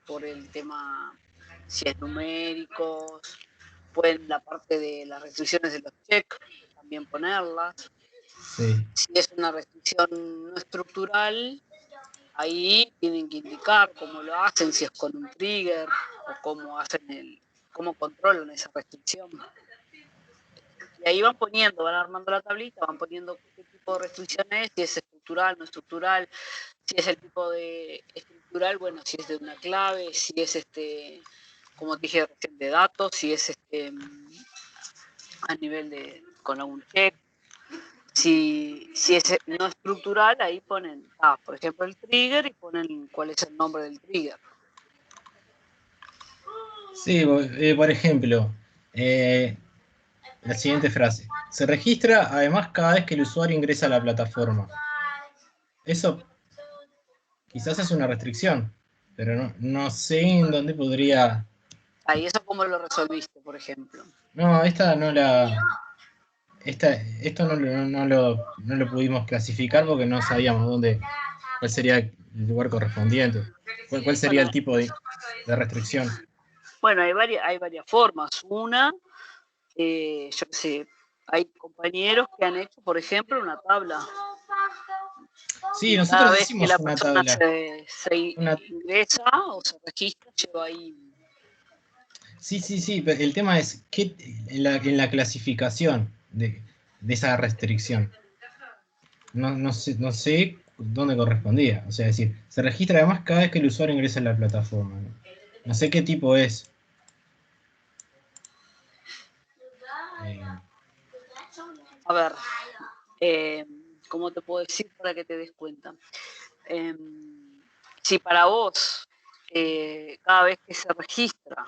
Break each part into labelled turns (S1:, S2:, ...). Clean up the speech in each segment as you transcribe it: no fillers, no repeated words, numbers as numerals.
S1: por el tema, si es numéricos, pueden la parte de las restricciones de los checks también ponerlas.
S2: Sí.
S1: Si es una restricción no estructural, ahí tienen que indicar cómo lo hacen, si es con un trigger o cómo controlan esa restricción. Y ahí van armando la tablita, van poniendo qué tipo de restricción es, si es estructural, no estructural, si es el tipo de estructural, bueno, si es de una clave, si es como te dije recién, de datos, si es a nivel de con algún check. Si es no estructural, ahí ponen, por ejemplo, el trigger y ponen cuál es el nombre del trigger.
S2: Sí, por ejemplo, la siguiente frase. Se registra además cada vez que el usuario ingresa a la plataforma. Eso quizás es una restricción, pero no sé en dónde podría...
S1: Ahí eso cómo lo resolviste, por ejemplo.
S2: No, esta no la... Esto no lo pudimos clasificar porque no sabíamos cuál sería el lugar correspondiente. ¿Cuál sería el tipo de restricción?
S1: Bueno, hay varias formas. Una, yo qué sé, hay compañeros que han hecho, por ejemplo, una tabla.
S2: Sí,
S1: Cada
S2: nosotros
S1: vez que
S2: hicimos
S1: la
S2: una
S1: persona
S2: tabla.
S1: se ingresa o se registra, lleva ahí.
S2: Sí, pero el tema es que en la clasificación de esa restricción, no sé dónde correspondía. O sea, es decir, se registra además cada vez que el usuario ingresa a la plataforma. No sé qué tipo es.
S1: A ver, ¿cómo te puedo decir para que te des cuenta? Si para vos, cada vez que se registra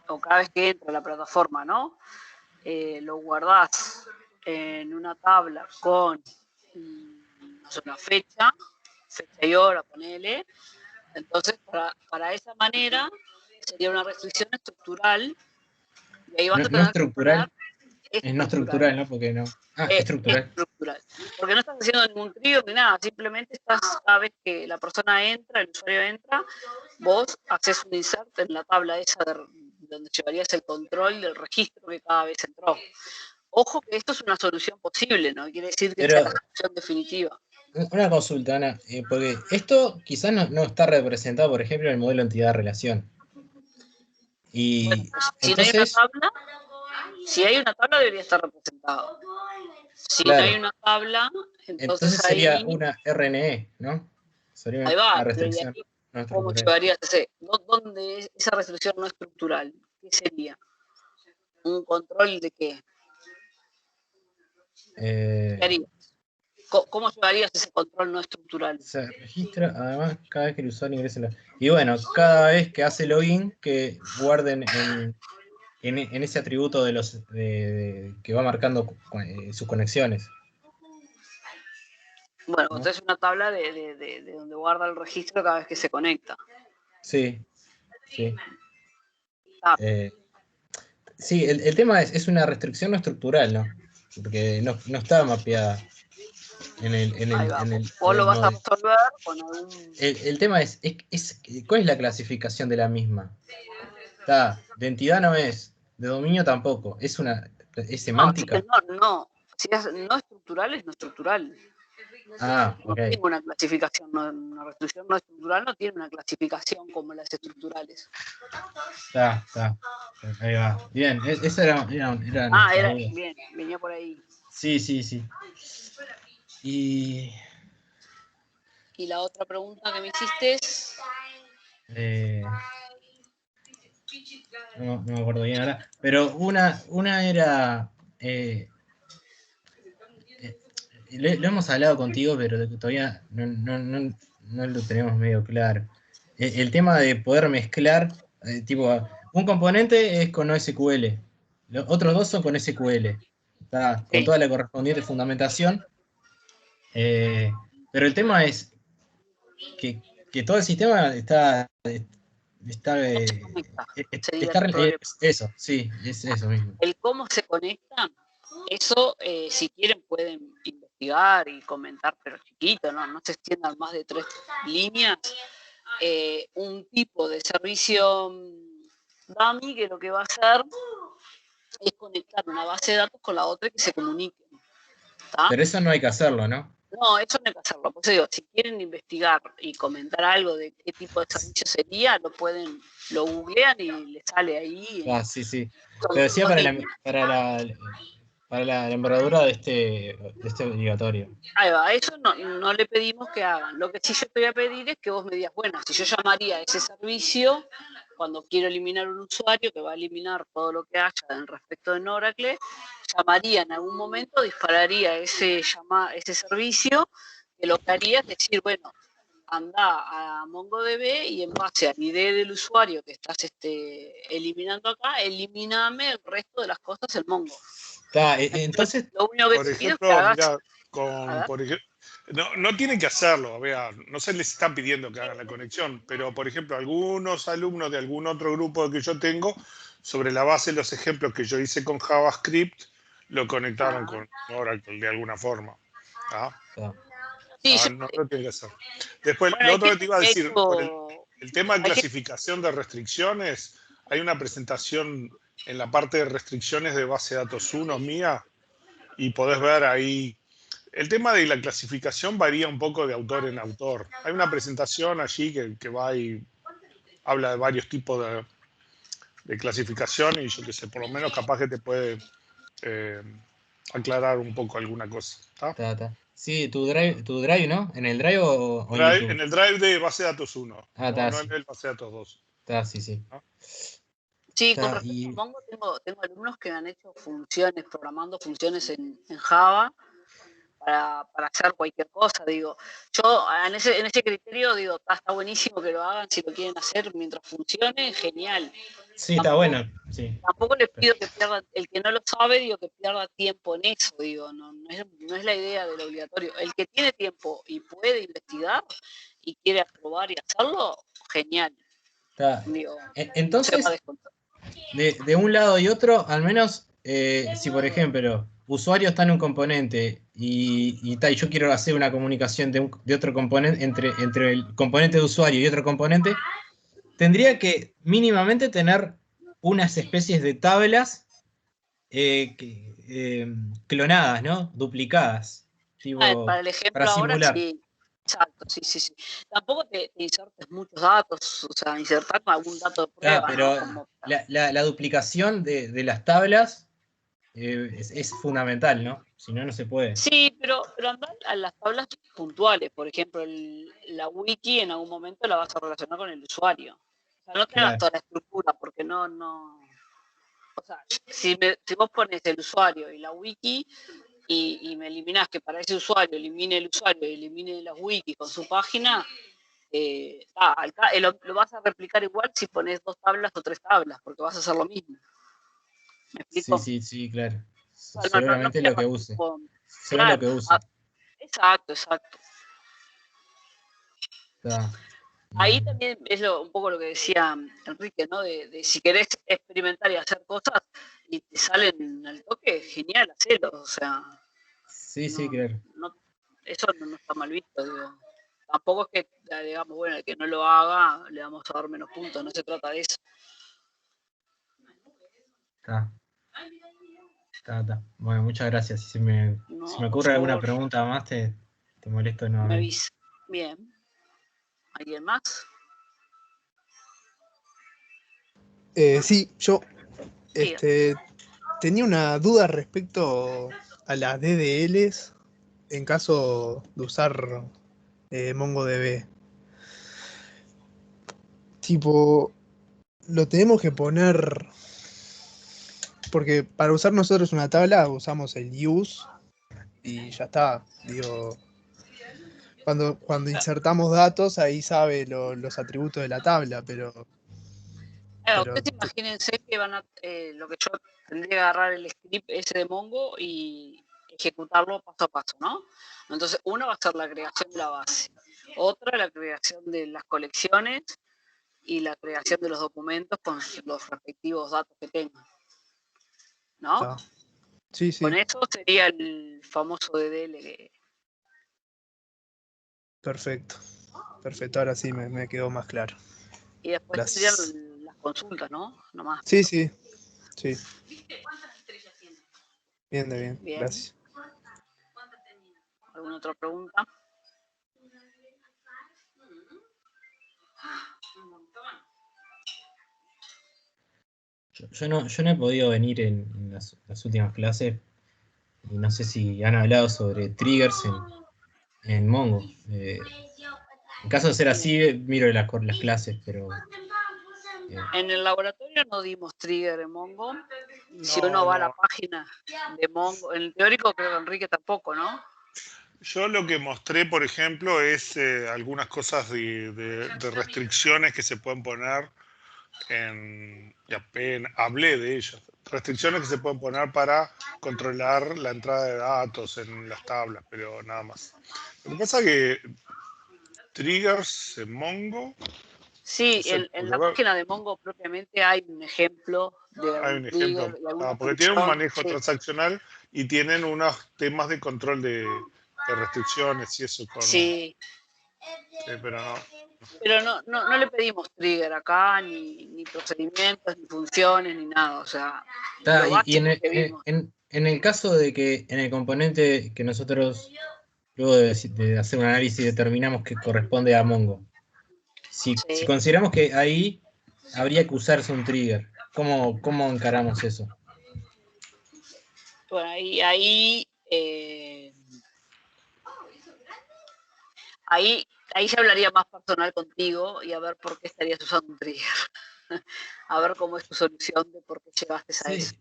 S1: o cada vez que entra a la plataforma, ¿no? Lo guardás en una tabla con una fecha y hora, ponele. Entonces, para esa manera sería una restricción estructural y ahí vas a
S2: No
S1: tener que poner
S2: estructural, es no estructural, ¿no? Porque no. Ah, estructural.
S1: estructural. Porque no estás haciendo ningún trigger ni nada, simplemente estás, cada vez que la persona entra, el usuario entra, vos haces un insert en la tabla esa donde llevarías el control del registro que cada vez entró. Ojo que esto es una solución posible, no quiere decir que sea la solución definitiva.
S2: Una consulta, Ana, porque esto quizás no está representado, por ejemplo, en el modelo entidad-relación. Y
S1: bueno, pues,
S2: entonces,
S1: si hay una tabla debería estar representado. Si
S2: claro,
S1: no hay una tabla, entonces
S2: sería
S1: ahí,
S2: una RNE, ¿no? Sería
S1: ahí va,
S2: una
S1: pero ¿y
S2: restricción
S1: ahí
S2: no
S1: cómo
S2: estructural.
S1: llevarías ese? ¿Dónde es esa restricción no estructural? ¿Qué sería? ¿Un control de qué? ¿Qué harías? ¿Cómo llevarías ese control no estructural?
S2: Se registra además cada vez que el usuario ingresa a la... Y bueno, cada vez que hace login, que guarden en ese atributo que va marcando sus conexiones.
S1: Bueno,
S2: ¿No?
S1: entonces una tabla de donde guarda el registro cada vez que se conecta.
S2: Sí.
S1: Ah,
S2: Sí, el tema es una restricción no estructural, ¿no? Porque no está mapeada
S1: ahí va.
S2: en
S1: Vos lo
S2: el
S1: vas a
S2: modelo.
S1: resolver con algún...
S2: El tema ¿cuál es la clasificación de la misma? De entidad no es, de dominio tampoco, es semántica.
S1: No. Si es no estructural, es no estructural.
S2: Ah,
S1: No
S2: ok.
S1: tiene una clasificación, una restricción no estructural no tiene una clasificación como las estructurales.
S2: Está. Ahí va. Bien, esa era nuestra duda.
S1: Bien, venía por ahí.
S2: Sí. Y
S1: Y la otra pregunta que me hiciste es...
S2: no me acuerdo bien ahora, pero una era... lo hemos hablado contigo, pero todavía no lo tenemos medio claro. El tema de poder mezclar, tipo, un componente es con NoSQL, los otros dos son con SQL, con toda la correspondiente fundamentación, pero el tema es que todo el sistema
S1: No se conecta, sería el problema.
S2: eso, sí, es eso mismo.
S1: El cómo se conecta, eso si quieren pueden investigar y comentar, pero chiquito, no se extiendan más de 3 líneas. un tipo de servicio dummy que lo que va a hacer es conectar una base de datos con la otra y que se comuniquen. ¿Tá?
S2: Pero eso no hay que hacerlo, ¿no?
S1: No, eso no hay que hacerlo. Por eso digo, si quieren investigar y comentar algo de qué tipo de servicio sería, lo googlean y les sale ahí.
S2: Ah, sí. Pero decía para la envergadura de este obligatorio.
S1: Ahí va, eso no le pedimos que hagan. Lo que sí yo te voy a pedir es que vos me digas, bueno, si yo llamaría a ese servicio, cuando quiero eliminar un usuario que va a eliminar todo lo que haya en respecto de Oracle, llamaría en algún momento, dispararía ese servicio, que lo que haría es decir, bueno, anda a MongoDB y en base al ID del usuario que estás eliminando acá, elimíname el resto de las cosas en Mongo.
S2: Entonces,
S1: lo único que
S3: por
S1: te pido
S3: ejemplo,
S1: es que hagas...
S3: mira, no tienen que hacerlo, no se les está pidiendo que hagan la conexión, pero por ejemplo, algunos alumnos de algún otro grupo que yo tengo, sobre la base de los ejemplos que yo hice con JavaScript, lo conectaron con Oracle de alguna forma.
S1: Sí,
S3: no lo tienen que hacer. Después,
S1: bueno,
S3: lo otro que te iba a decir, por el tema de
S1: hay
S3: clasificación de restricciones, hay una presentación en la parte de restricciones de base de datos 1 mía, y podés ver ahí. El tema de la clasificación varía un poco de autor en autor. Hay una presentación allí que va y habla de varios tipos de clasificación y yo qué sé, por lo menos capaz que te puede aclarar un poco alguna cosa.
S2: Ta. Sí, tu drive, ¿no? ¿En el drive o en
S3: Drive,
S2: YouTube?
S3: en el drive de base de datos 1, no
S2: sí.
S3: en el base de datos 2.
S2: Sí.
S1: Sí, con respecto a Mongo, tengo alumnos que han hecho programando funciones en Java para hacer cualquier cosa, digo. Yo en ese criterio digo, está buenísimo que lo hagan, si lo quieren hacer mientras funcione, genial.
S2: Sí, está bueno, sí.
S1: Tampoco les pido que pierda, el que no lo sabe, digo, que pierda tiempo en eso, digo, no es la idea del obligatorio. El que tiene tiempo y puede investigar y quiere probar y hacerlo, genial. Digo,
S2: entonces, de un lado y otro, al menos, si por ejemplo, usuario está en un componente y yo quiero hacer una comunicación de otro componente, entre el componente de usuario y otro componente, tendría que mínimamente tener unas especies de tablas clonadas, ¿no? Duplicadas.
S1: para el ejemplo
S2: para
S1: ahora
S2: simular.
S1: sí. Exacto, sí. Tampoco te insertes muchos datos, o sea, insertar algún dato de prueba.
S2: Pero
S1: ¿no?
S2: la duplicación de las tablas es fundamental, ¿no? Si no, no se puede.
S1: Sí, pero andar a las tablas puntuales. Por ejemplo, la wiki en algún momento la vas a relacionar con el usuario. O sea, no te hagas toda la estructura, porque no. O sea, si vos pones el usuario y la wiki y me eliminás que para ese usuario elimine el usuario y elimine las wikis con su página, lo vas a replicar igual si pones 2 tablas o 3 tablas, porque vas a hacer lo mismo. ¿Me explico?
S2: Sí, claro.
S1: Bueno,
S2: Seguramente lo que use. Será lo que use.
S1: Exacto.
S2: Está.
S1: Ahí también es un poco lo que decía Enrique, ¿no? De si querés experimentar y hacer cosas y te salen al toque, genial, hacelo. O sea,
S2: sí, claro.
S1: Eso no está mal visto, digo. Tampoco es que, digamos, bueno, el que no lo haga le vamos a dar menos puntos, no se trata de eso.
S2: Está. Bueno, muchas gracias. Si me ocurre alguna pregunta más, te molesto nuevamente.
S1: Me avisa. Bien. ¿Alguien más?
S4: Sí, yo tenía una duda respecto a las DDLs en caso de usar MongoDB. Tipo, lo tenemos que poner, porque para usar nosotros una tabla usamos el use y ya está. Digo, cuando insertamos datos ahí sabe los atributos de la tabla, pero
S1: Ustedes imagínense que lo que yo tendría que agarrar el script ese de Mongo y ejecutarlo paso a paso, ¿no? Entonces, una va a ser la creación de la base, otra la creación de las colecciones y la creación de los documentos con los respectivos datos que tengan, ¿no?
S4: Sí.
S1: Con eso sería el famoso DDL.
S4: Perfecto. Perfecto, ahora sí me quedó más claro.
S1: Y después tendrían
S4: Gracias.
S1: las consultas, ¿no? Nomás.
S4: Sí, sí, sí. Bien,
S1: Bien.
S4: gracias.
S1: ¿Alguna otra pregunta?
S2: Yo no he podido venir en las últimas clases y no sé si han hablado sobre triggers en Mongo. En caso de ser así, miro las clases, pero...
S1: En el laboratorio no dimos trigger en Mongo. Si
S3: No,
S1: uno va a la
S3: no.
S1: página de Mongo, en el teórico creo que Enrique tampoco, ¿no?
S3: Yo lo que mostré, por ejemplo, es algunas cosas de restricciones que se pueden poner y apenas hablé de ellas. Restricciones que se pueden poner para controlar la entrada de datos en las tablas, pero nada más. Lo que pasa es que triggers en Mongo,
S1: Sí,
S3: no sé,
S1: en
S3: porque a
S1: la
S3: ver,
S1: página de Mongo propiamente hay un ejemplo de
S3: hay
S1: un
S3: un
S1: trigger
S3: ejemplo.
S1: y alguna
S3: Porque tienen un
S1: función.
S3: manejo
S1: Sí,
S3: transaccional y tienen unos temas de control de restricciones y eso
S1: sí,
S3: pero no.
S1: pero no le pedimos trigger acá, ni procedimientos, ni funciones, ni nada. O sea, lo
S2: Y
S1: básico que vimos.
S2: en el caso de que en el componente que nosotros, luego de hacer un análisis, determinamos que corresponde a Mongo, si
S1: Sí.
S2: consideramos que ahí habría que usarse un trigger, ¿cómo encaramos eso?
S1: Bueno, ahí ya hablaría más personal contigo y a ver por qué estarías usando un trigger. A ver cómo es tu solución de por qué llegaste a eso.
S2: Sí.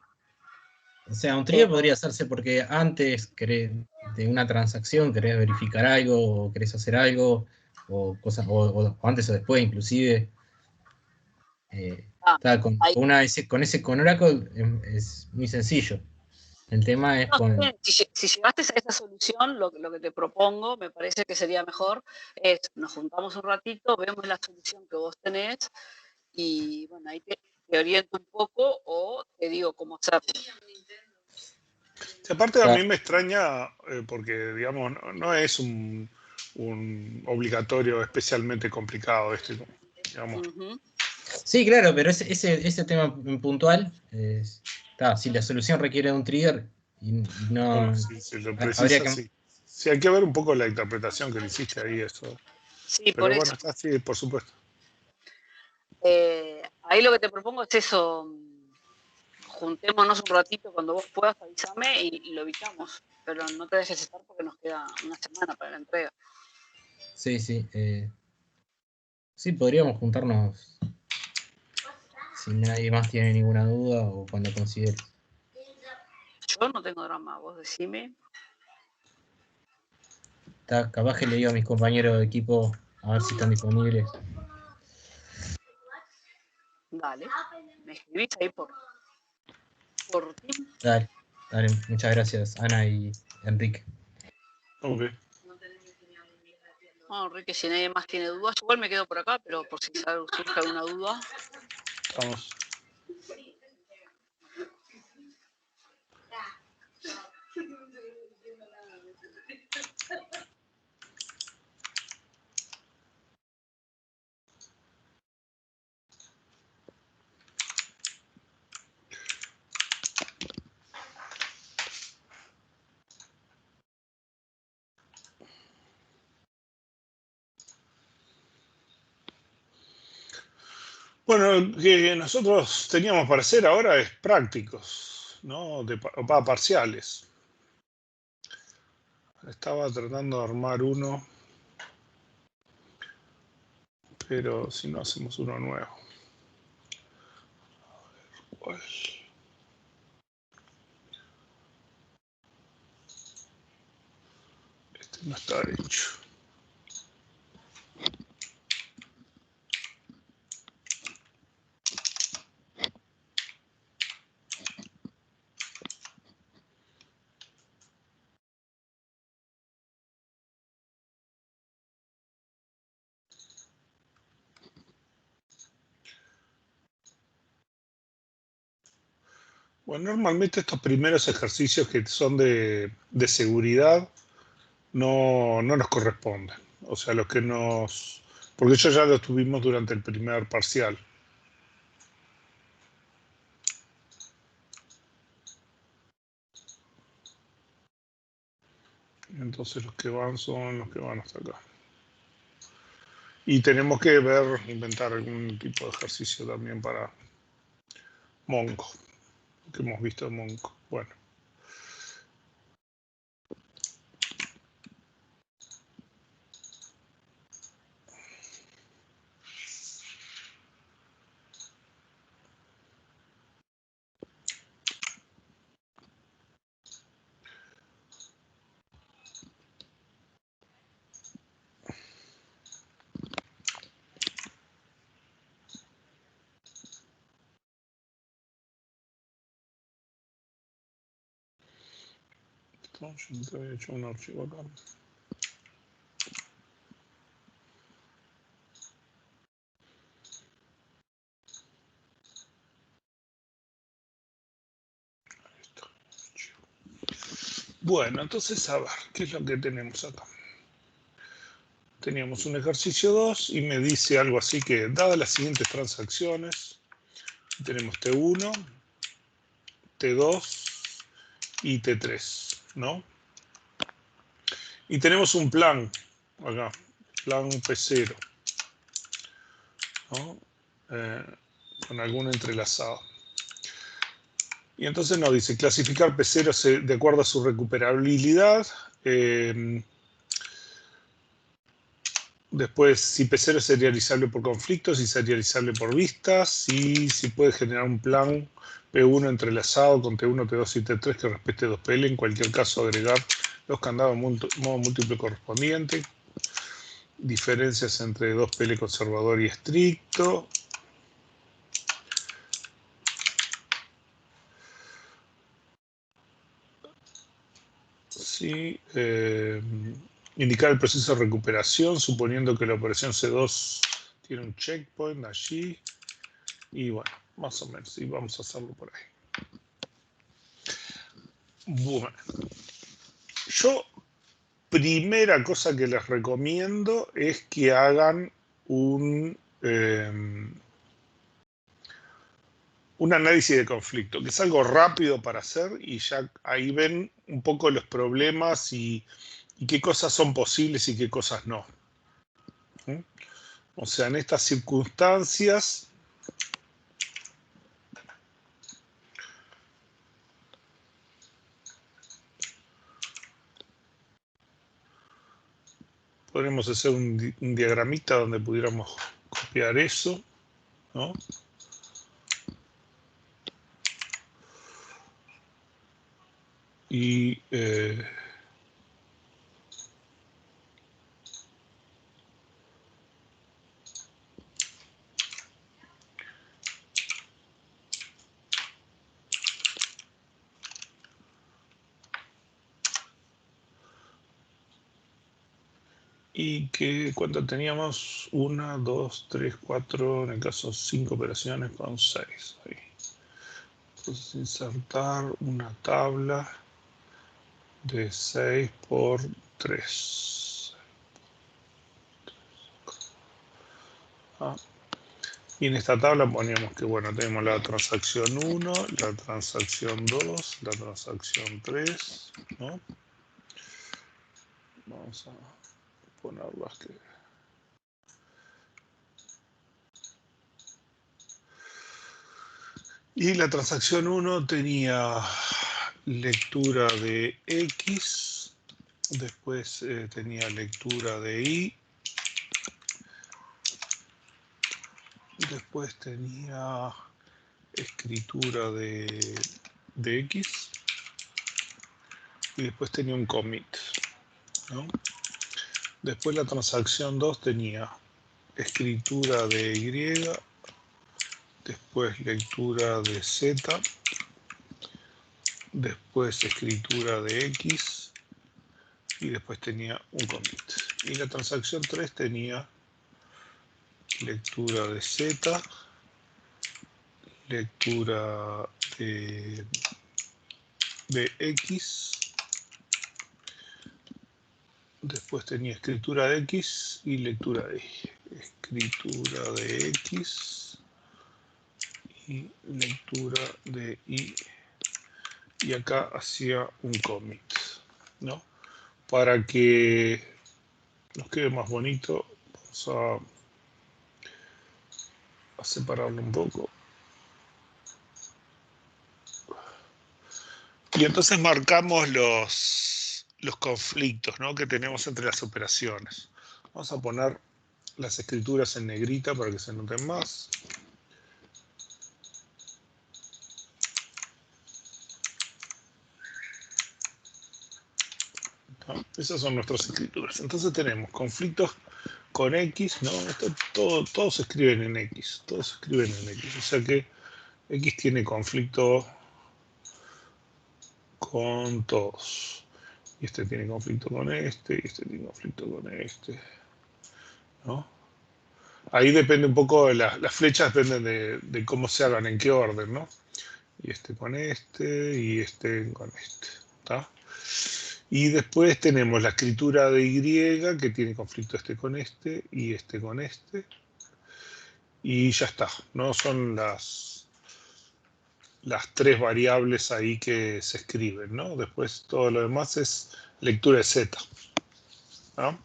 S2: O sea, un trigger
S1: Pero,
S2: podría hacerse porque antes de una transacción querés verificar algo, o querés hacer algo, o cosas, o antes o después inclusive.
S1: ahí,
S2: Con Oracle es muy sencillo. El tema es
S1: no,
S2: con...
S1: si llegaste a esa solución, lo que te propongo, me parece que sería mejor, es nos juntamos un ratito, vemos la solución que vos tenés y bueno, ahí te oriento un poco o te digo cómo hacerlo.
S3: Sí, aparte a mí me extraña porque, digamos, no es un obligatorio especialmente complicado este, digamos.
S2: Sí, claro, pero ese tema puntual, si la solución requiere un trigger y
S3: Bueno,
S2: no...
S3: si lo
S2: Habría
S3: precisa,
S2: que...
S3: sí. Sí, hay que ver un poco la interpretación que le hiciste ahí, eso.
S1: Sí, por
S3: Pero bueno,
S1: eso.
S3: está así, por supuesto.
S1: Ahí lo que te propongo es eso, juntémonos un ratito cuando vos puedas, avísame y lo evitamos. Pero no te dejes estar porque nos queda una semana para la entrega.
S2: Sí, sí. Sí, podríamos juntarnos si nadie más tiene ninguna duda o cuando consideres.
S1: Yo no tengo drama, vos decime.
S2: Capaz que le digo a mis compañeros de equipo a ver si están disponibles.
S1: Dale, me escribís ahí por Team.
S2: Dale, muchas gracias, Ana y Enrique.
S3: Ok.
S1: Bueno, Enrique, si nadie más tiene dudas, igual me quedo por acá, pero por si surge alguna duda.
S3: Vamos. Bueno, lo que nosotros teníamos para hacer ahora es prácticos, ¿no? Para parciales. Estaba tratando de armar uno, pero si no hacemos uno nuevo. A ver, este no está hecho. Bueno, normalmente estos primeros ejercicios que son de seguridad no nos corresponden. O sea, los que nos... Porque eso ya lo tuvimos durante el primer parcial. Entonces los que van son los que van hasta acá. Y tenemos que inventar algún tipo de ejercicio también para Mongo, que hemos visto en Mongo. Bueno. No, yo no te había hecho un archivo acá. Bueno, entonces a ver, ¿qué es lo que tenemos acá? Teníamos un ejercicio 2 y me dice algo así que, dadas las siguientes transacciones, tenemos T1, T2 y T3, ¿no? Y tenemos un plan, acá, plan P0, ¿no? Con algún entrelazado. Y entonces nos dice clasificar P0 de acuerdo a su recuperabilidad. Después, si P0 es serializable por conflictos, si serializable por vistas, si puede generar un plan P1 entrelazado con T1, T2 y T3 que respete 2PL. En cualquier caso, agregar los candados modo múltiple correspondiente. Diferencias entre 2PL conservador y estricto. Sí, indicar el proceso de recuperación, suponiendo que la operación C2 tiene un checkpoint allí. Y bueno, más o menos, y vamos a hacerlo por ahí. Bueno, yo, primera cosa que les recomiendo es que hagan un análisis de conflicto, que es algo rápido para hacer y ya ahí ven un poco los problemas y qué cosas son posibles y qué cosas no. O sea, en estas circunstancias, podríamos hacer un diagramita donde pudiéramos copiar eso, ¿no? Y que cuánto teníamos, 1, 2, 3, 4, en el caso 5 operaciones con 6. Ahí. Entonces insertar una tabla de 6 por 3. Y en esta tabla poníamos que, bueno, tenemos la transacción 1, la transacción 2, la transacción 3, ¿no? Vamos a ponerlas que... Y la transacción 1 tenía lectura de X, después tenía lectura de Y, después tenía escritura de X y después tenía un commit, ¿no? Después la transacción 2 tenía escritura de Y, después lectura de Z, después escritura de X y después tenía un commit. Y la transacción 3 tenía lectura de Z, lectura de X, Después tenía escritura de X y lectura de Y. Escritura de X y lectura de Y. Y acá hacía un commit, ¿no? Para que nos quede más bonito, vamos a separarlo un poco. Y entonces marcamos los conflictos, ¿no?, que tenemos entre las operaciones. Vamos a poner las escrituras en negrita para que se noten más. ¿No? Esas son nuestras escrituras. Entonces tenemos conflictos con X, ¿no? Todos se escriben en X. Todos se escriben en X. O sea que X tiene conflicto con todos. Y este tiene conflicto con este, y este tiene conflicto con este, ¿no? Ahí depende un poco, las flechas dependen de cómo se hagan, en qué orden, ¿no? Y este con este, y este con este, ¿está? Y después tenemos la escritura de Y, que tiene conflicto este con este, y este con este. Y ya está, ¿no? Son las tres variables ahí que se escriben, ¿no? Después todo lo demás es lectura de Z, ¿no?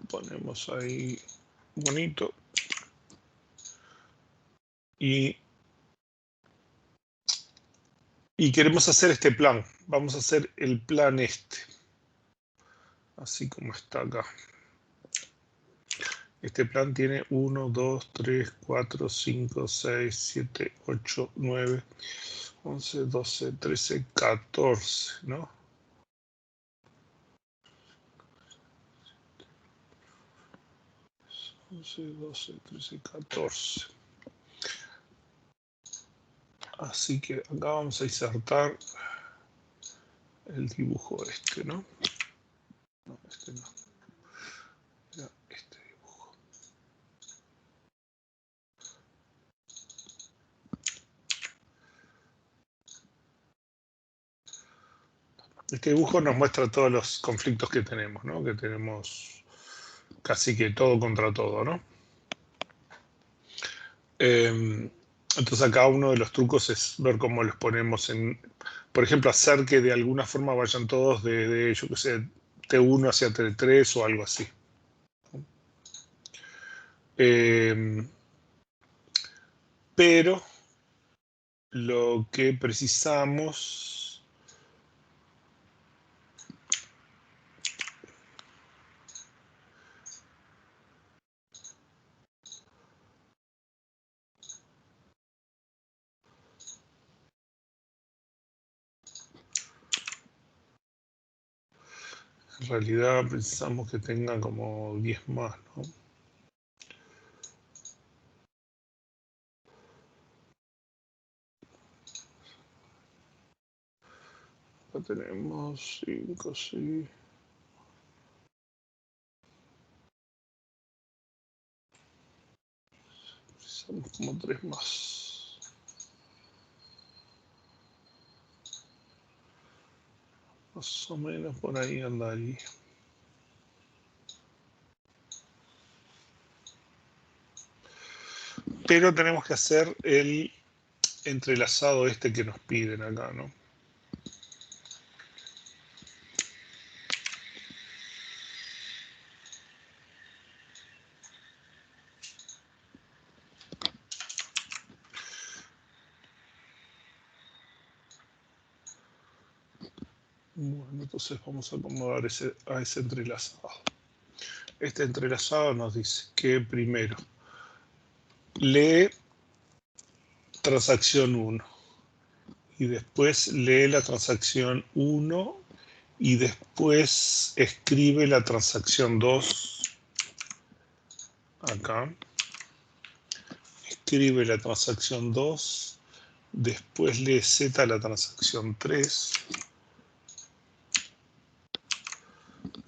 S3: Ponemos ahí bonito. Y queremos hacer este plan. Vamos a hacer el plan este. Así como está acá. Este plan tiene 1, 2, 3, 4, 5, 6, 7, 8, 9, 11, 12, 13, 14, ¿no? 11, 12, 13, 14. Así que acá vamos a insertar el dibujo este, ¿no? No, este no. Era este dibujo. Este dibujo nos muestra todos los conflictos que tenemos, ¿no? Que tenemos casi que todo contra todo, ¿no? Entonces acá uno de los trucos es ver cómo los ponemos en, por ejemplo, hacer que de alguna forma vayan todos de yo que sé, T1 hacia T3 o algo así. Pero lo que precisamos en realidad precisamos que tengan como 10 más, ¿no? Acá tenemos 5, sí. Precisamos como 3 más. Más o menos por ahí andaría. Pero tenemos que hacer el entrelazado este que nos piden acá, ¿no? Bueno, entonces vamos a acomodar a ese entrelazado. Este entrelazado nos dice que primero lee transacción 1 y después lee la transacción 1 y después escribe la transacción 2 acá. Escribe la transacción 2, después lee Z a la transacción 3.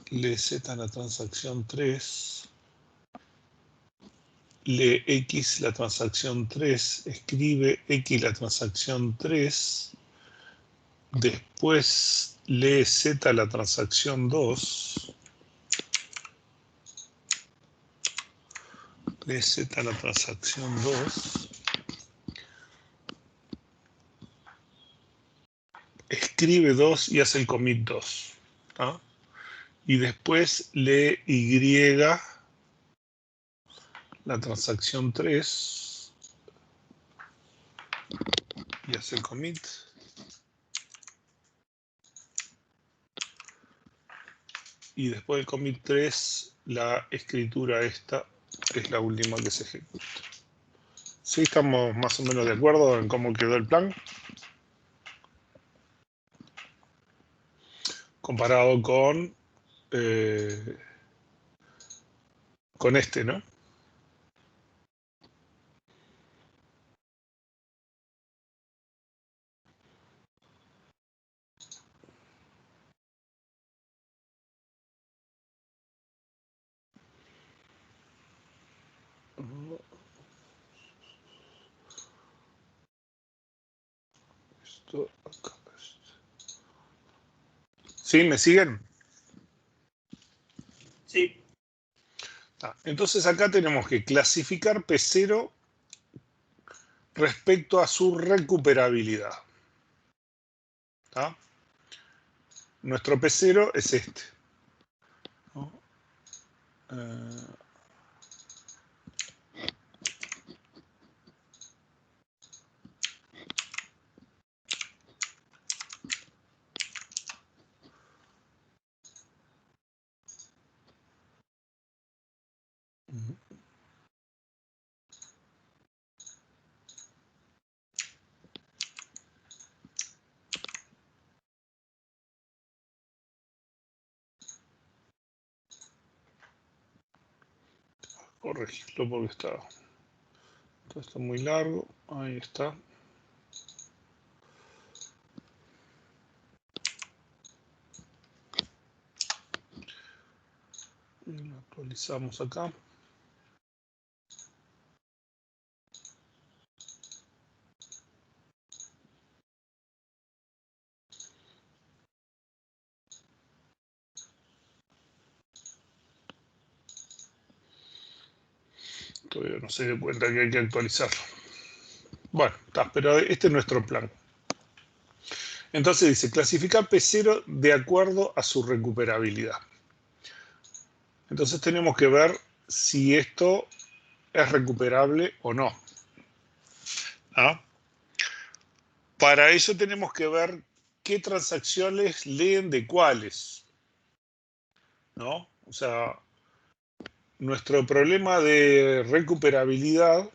S3: Lee Z a la transacción 3. lee X la transacción 3, escribe X la transacción 3, después lee Z la transacción 2, lee Z la transacción 2, escribe 2 y hace el commit 2, ¿no? Y después lee Y la transacción 3 y hace el commit. Y después del commit 3, la escritura esta es la última que se ejecuta. ¿Sí estamos más o menos de acuerdo en cómo quedó el plan? Comparado con este, ¿no? Esto acá. ¿Sí? ¿Me siguen?
S5: Sí.
S3: Entonces acá tenemos que clasificar P0 respecto a su recuperabilidad. ¿Tá? Nuestro P0 es este. ¿No? Corregirlo porque está muy largo. Ahí está. Y lo actualizamos acá. Todavía no se dio cuenta que hay que actualizarlo. Bueno, pero este es nuestro plan. Entonces dice, clasificar P0 de acuerdo a su recuperabilidad. Entonces tenemos que ver si esto es recuperable o no. ¿Ah? Para eso tenemos que ver qué transacciones leen de cuáles. ¿No? O sea, nuestro problema de recuperabilidad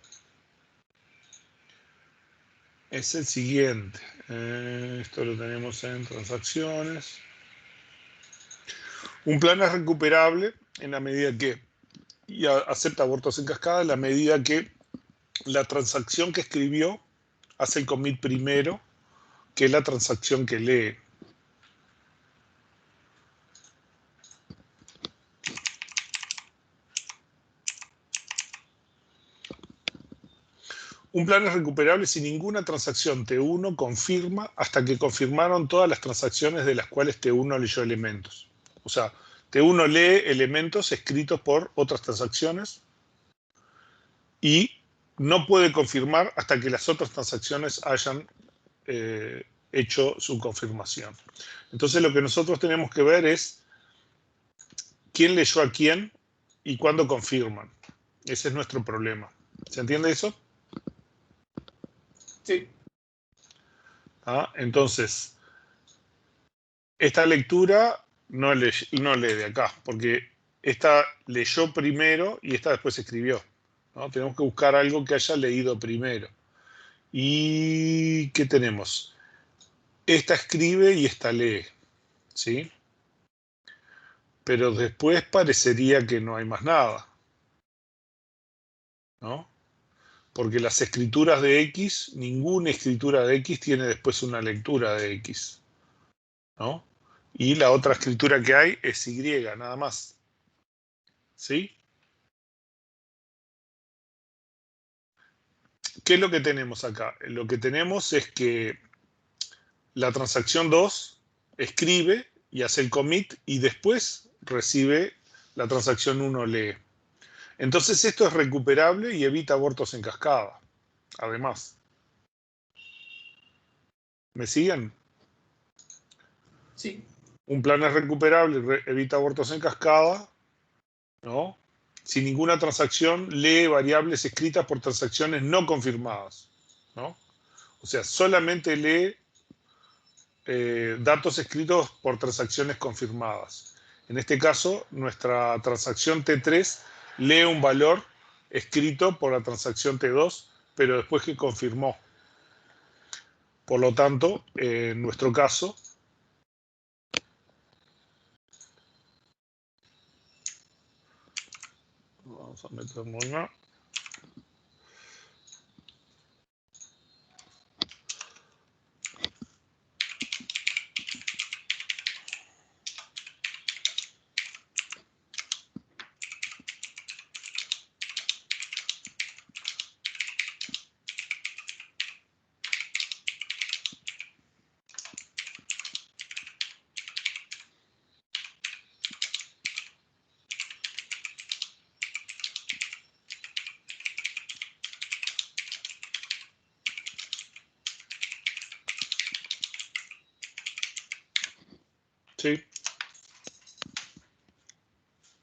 S3: es el siguiente. Esto lo tenemos en transacciones. Un plan es recuperable en la medida que, y acepta abortos en cascada, en la medida que la transacción que escribió hace el commit primero que la transacción que lee. Un plan es recuperable si ninguna transacción T1 confirma hasta que confirmaron todas las transacciones de las cuales T1 leyó elementos. O sea, T1 lee elementos escritos por otras transacciones y no puede confirmar hasta que las otras transacciones hayan hecho su confirmación. Entonces lo que nosotros tenemos que ver es quién leyó a quién y cuándo confirman. Ese es nuestro problema. ¿Se entiende eso?
S5: Sí.
S3: Entonces, esta lectura no lee de acá, porque esta leyó primero y esta después escribió, ¿no? Tenemos que buscar algo que haya leído primero. ¿Y qué tenemos? Esta escribe y esta lee, ¿sí? Pero después parecería que no hay más nada, ¿no? Porque las escrituras de X, ninguna escritura de X tiene después una lectura de X, ¿no? Y la otra escritura que hay es Y, nada más. ¿Sí? ¿qué es lo que tenemos acá? Lo que tenemos es que la transacción 2 escribe y hace el commit y después recibe la transacción 1 lee. Entonces esto es recuperable y evita abortos en cascada. Además. ¿Me siguen?
S4: Sí.
S3: Un plan es recuperable, evita abortos en cascada, ¿no? Si ninguna transacción lee variables escritas por transacciones no confirmadas, ¿no? O sea, solamente lee datos escritos por transacciones confirmadas. En este caso, nuestra transacción T3 lee un valor escrito por la transacción T2, pero después que confirmó. Por lo tanto, en nuestro caso, vamos a meterlo acá. ¿Sí?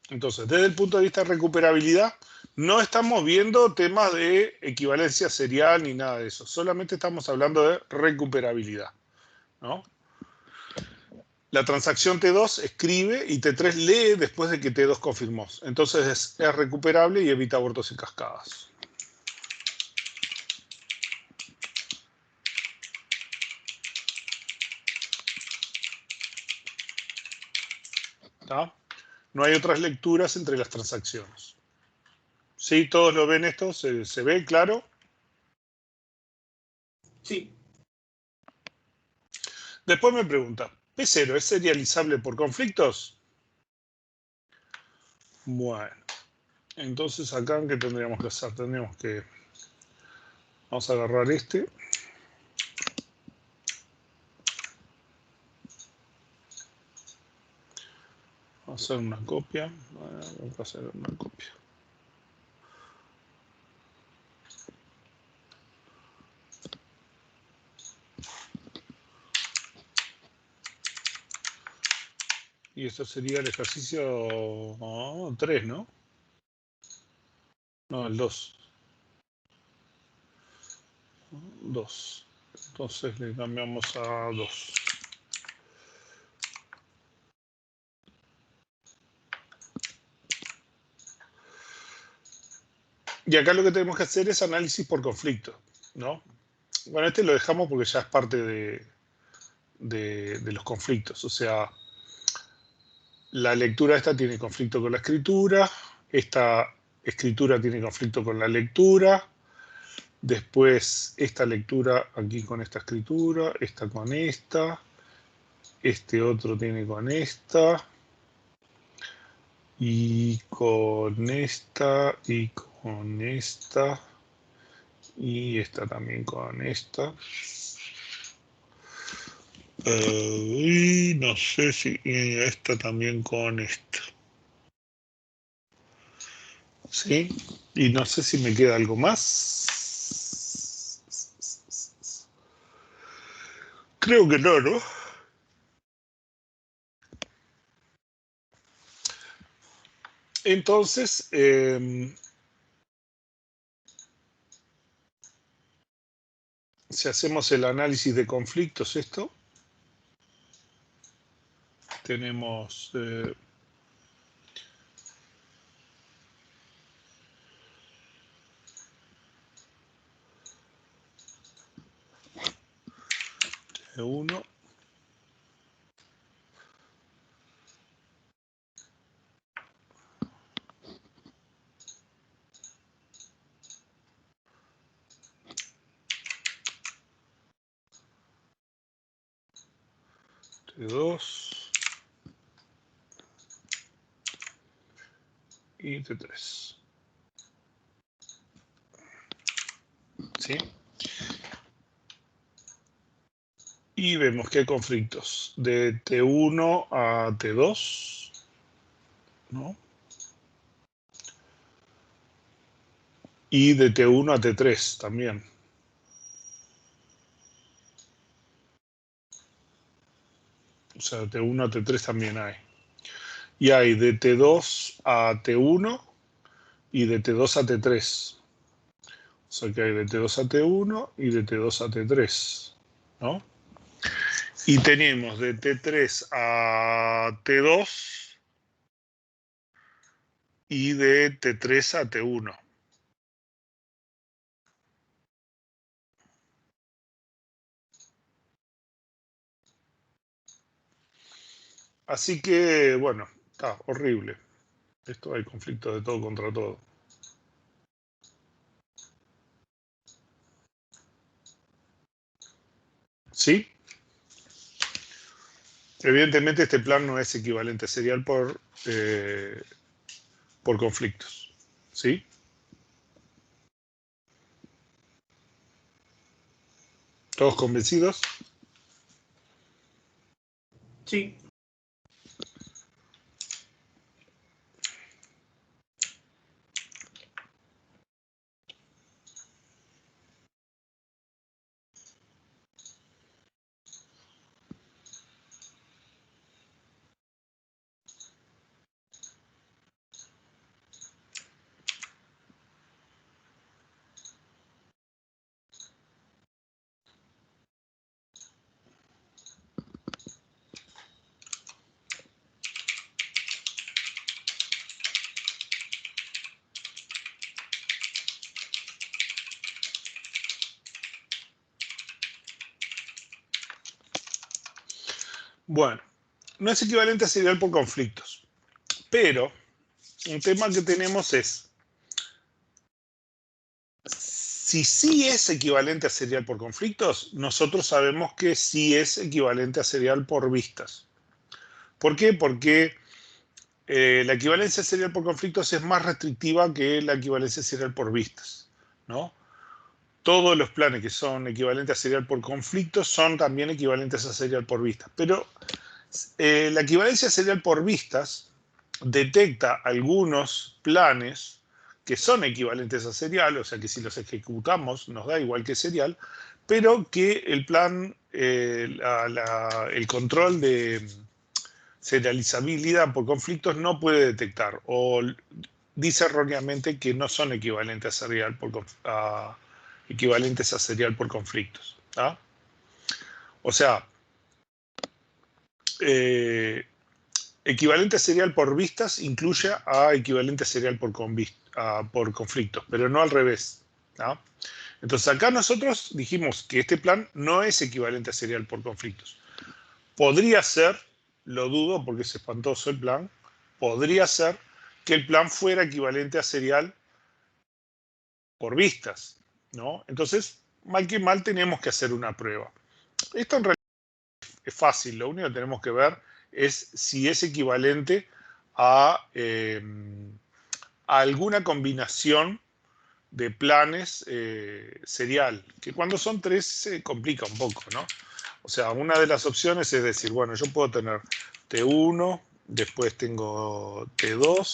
S3: Entonces, desde el punto de vista de recuperabilidad, no estamos viendo temas de equivalencia serial ni nada de eso. Solamente estamos hablando de recuperabilidad, ¿no? La transacción T2 escribe y T3 lee después de que T2 confirmó. Entonces es recuperable y evita abortos en cascadas. ¿Está? No hay otras lecturas entre las transacciones. ¿Sí? ¿Todos lo ven esto? ¿Se ve claro?
S4: Sí.
S3: Después me pregunta, ¿P0 es serializable por conflictos? Bueno, entonces acá, ¿qué tendríamos que hacer? Tendríamos que... Vamos a agarrar este. Vamos a hacer una copia. Vamos a hacer una copia. Y esto sería el ejercicio 3, ¿no? No, el 2. 2. Entonces le cambiamos a 2. Y acá lo que tenemos que hacer es análisis por conflicto, ¿no? Bueno, este lo dejamos porque ya es parte de los conflictos. O sea, la lectura esta tiene conflicto con la escritura, esta escritura tiene conflicto con la lectura, después esta lectura aquí con esta escritura, esta con esta, este otro tiene con esta, y con esta, y con esta, y esta también con esta. Y no sé si esta también con esta. ¿Sí? Y no sé si me queda algo más. Creo que no, ¿no? Entonces, si hacemos el análisis de conflictos, esto, tenemos T1, T2 y T3. ¿sí? Y vemos que hay conflictos de T1 a T2, ¿no? Y de T1 a T3 también. O sea, de T1 a T3 también hay. Y hay de T2 a T1 y de T2 a T3. O sea que hay de T2 a T1 y de T2 a T3, ¿no? Y tenemos de T3 a T2 y de T3 a T1. Así que, bueno, está horrible. Esto hay conflicto de todo contra todo. ¿Sí? Evidentemente este plan no es equivalente serial por conflictos. ¿Sí? ¿Todos convencidos?
S5: Sí.
S3: Bueno, no es equivalente a serial por conflictos. Pero un tema que tenemos es, si sí es equivalente a serial por conflictos, nosotros sabemos que sí es equivalente a serial por vistas. ¿Por qué? Porque la equivalencia serial por conflictos es más restrictiva que la equivalencia serial por vistas, ¿no? Todos los planes que son equivalentes a serial por conflictos son también equivalentes a serial por vistas. Pero la equivalencia serial por vistas detecta algunos planes que son equivalentes a serial, o sea que si los ejecutamos nos da igual que serial, pero que el plan, el control de serializabilidad por conflictos no puede detectar, o dice erróneamente que no son equivalentes a serial por conflictos. ¿Ah? O sea, equivalente serial por vistas incluye a equivalente serial por conflictos, pero no al revés. ¿Ah? Entonces acá nosotros dijimos que este plan no es equivalente a serial por conflictos. Podría ser, lo dudo porque es espantoso el plan, podría ser que el plan fuera equivalente a serial por vistas, ¿no? Entonces, mal que mal tenemos que hacer una prueba. Esto en realidad es fácil, lo único que tenemos que ver es si es equivalente a alguna combinación de planes serial, que cuando son tres se complica un poco, ¿no? O sea, una de las opciones es decir, bueno, yo puedo tener T1, después tengo T2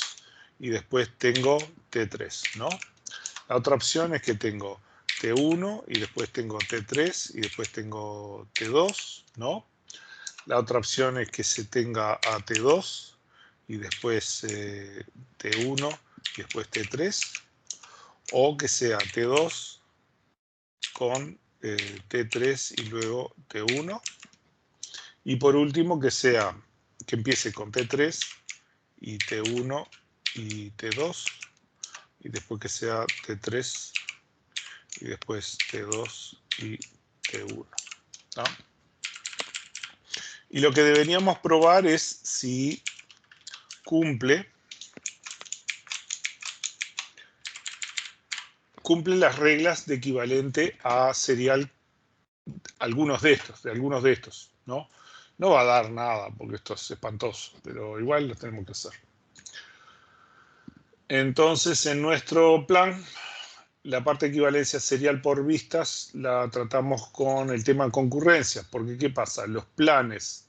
S3: y después tengo T3, ¿no? La otra opción es que tengo T1 y después tengo T3 y después tengo T2, ¿no? La otra opción es que se tenga a T2 y después T1 y después T3, o que sea T2 con T3 y luego T1. Y por último que empiece con T3 y T1 y T2. Y después que sea T3 y después T2 y T1. ¿No? Y lo que deberíamos probar es si cumple las reglas de equivalente a serial de algunos de estos, ¿no? No va a dar nada porque esto es espantoso, pero igual lo tenemos que hacer. Entonces, en nuestro plan la parte de equivalencia serial por vistas la tratamos con el tema de concurrencia, porque ¿qué pasa? Los planes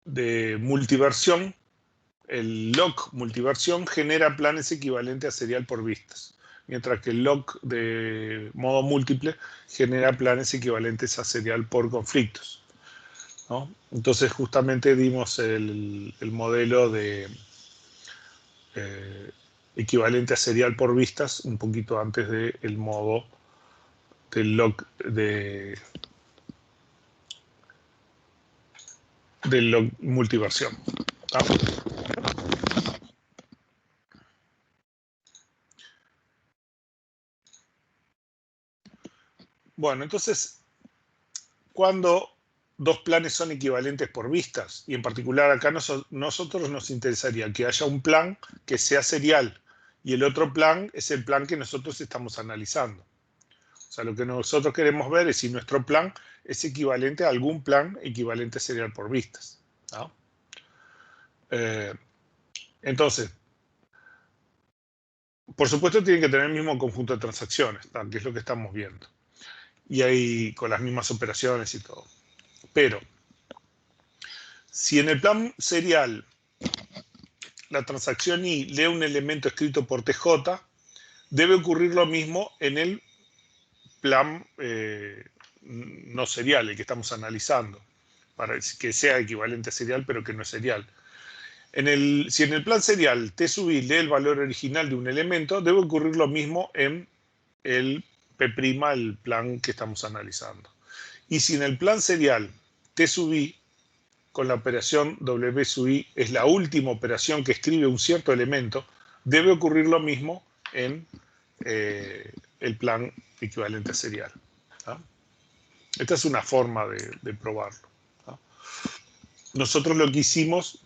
S3: de multiversión, el lock multiversión genera planes equivalentes a serial por vistas, mientras que el lock de modo múltiple genera planes equivalentes a serial por conflictos, ¿no? Entonces justamente dimos el modelo de equivalente a serial por vistas un poquito antes del modo del lock del lock multiversión, ¿no? Bueno, entonces, cuando dos planes son equivalentes por vistas, y en particular acá nosotros nos interesaría que haya un plan que sea serial, y el otro plan es el plan que nosotros estamos analizando. O sea, lo que nosotros queremos ver es si nuestro plan es equivalente a algún plan equivalente serial por vistas, ¿no? Entonces, por supuesto tienen que tener el mismo conjunto de transacciones, ¿no? Que es lo que estamos viendo. Y ahí con las mismas operaciones y todo. Pero, si en el plan serial la transacción I lee un elemento escrito por TJ, debe ocurrir lo mismo en el plan no serial, el que estamos analizando, para que sea equivalente a serial, pero que no es serial. Si en el plan serial T sub I lee el valor original de un elemento, debe ocurrir lo mismo en el P', el plan que estamos analizando. Y si en el plan serial T sub I con la operación W sub I es la última operación que escribe un cierto elemento, debe ocurrir lo mismo en el plan equivalente a serial, ¿no? Esta es una forma de probarlo, ¿no? Nosotros lo que hicimos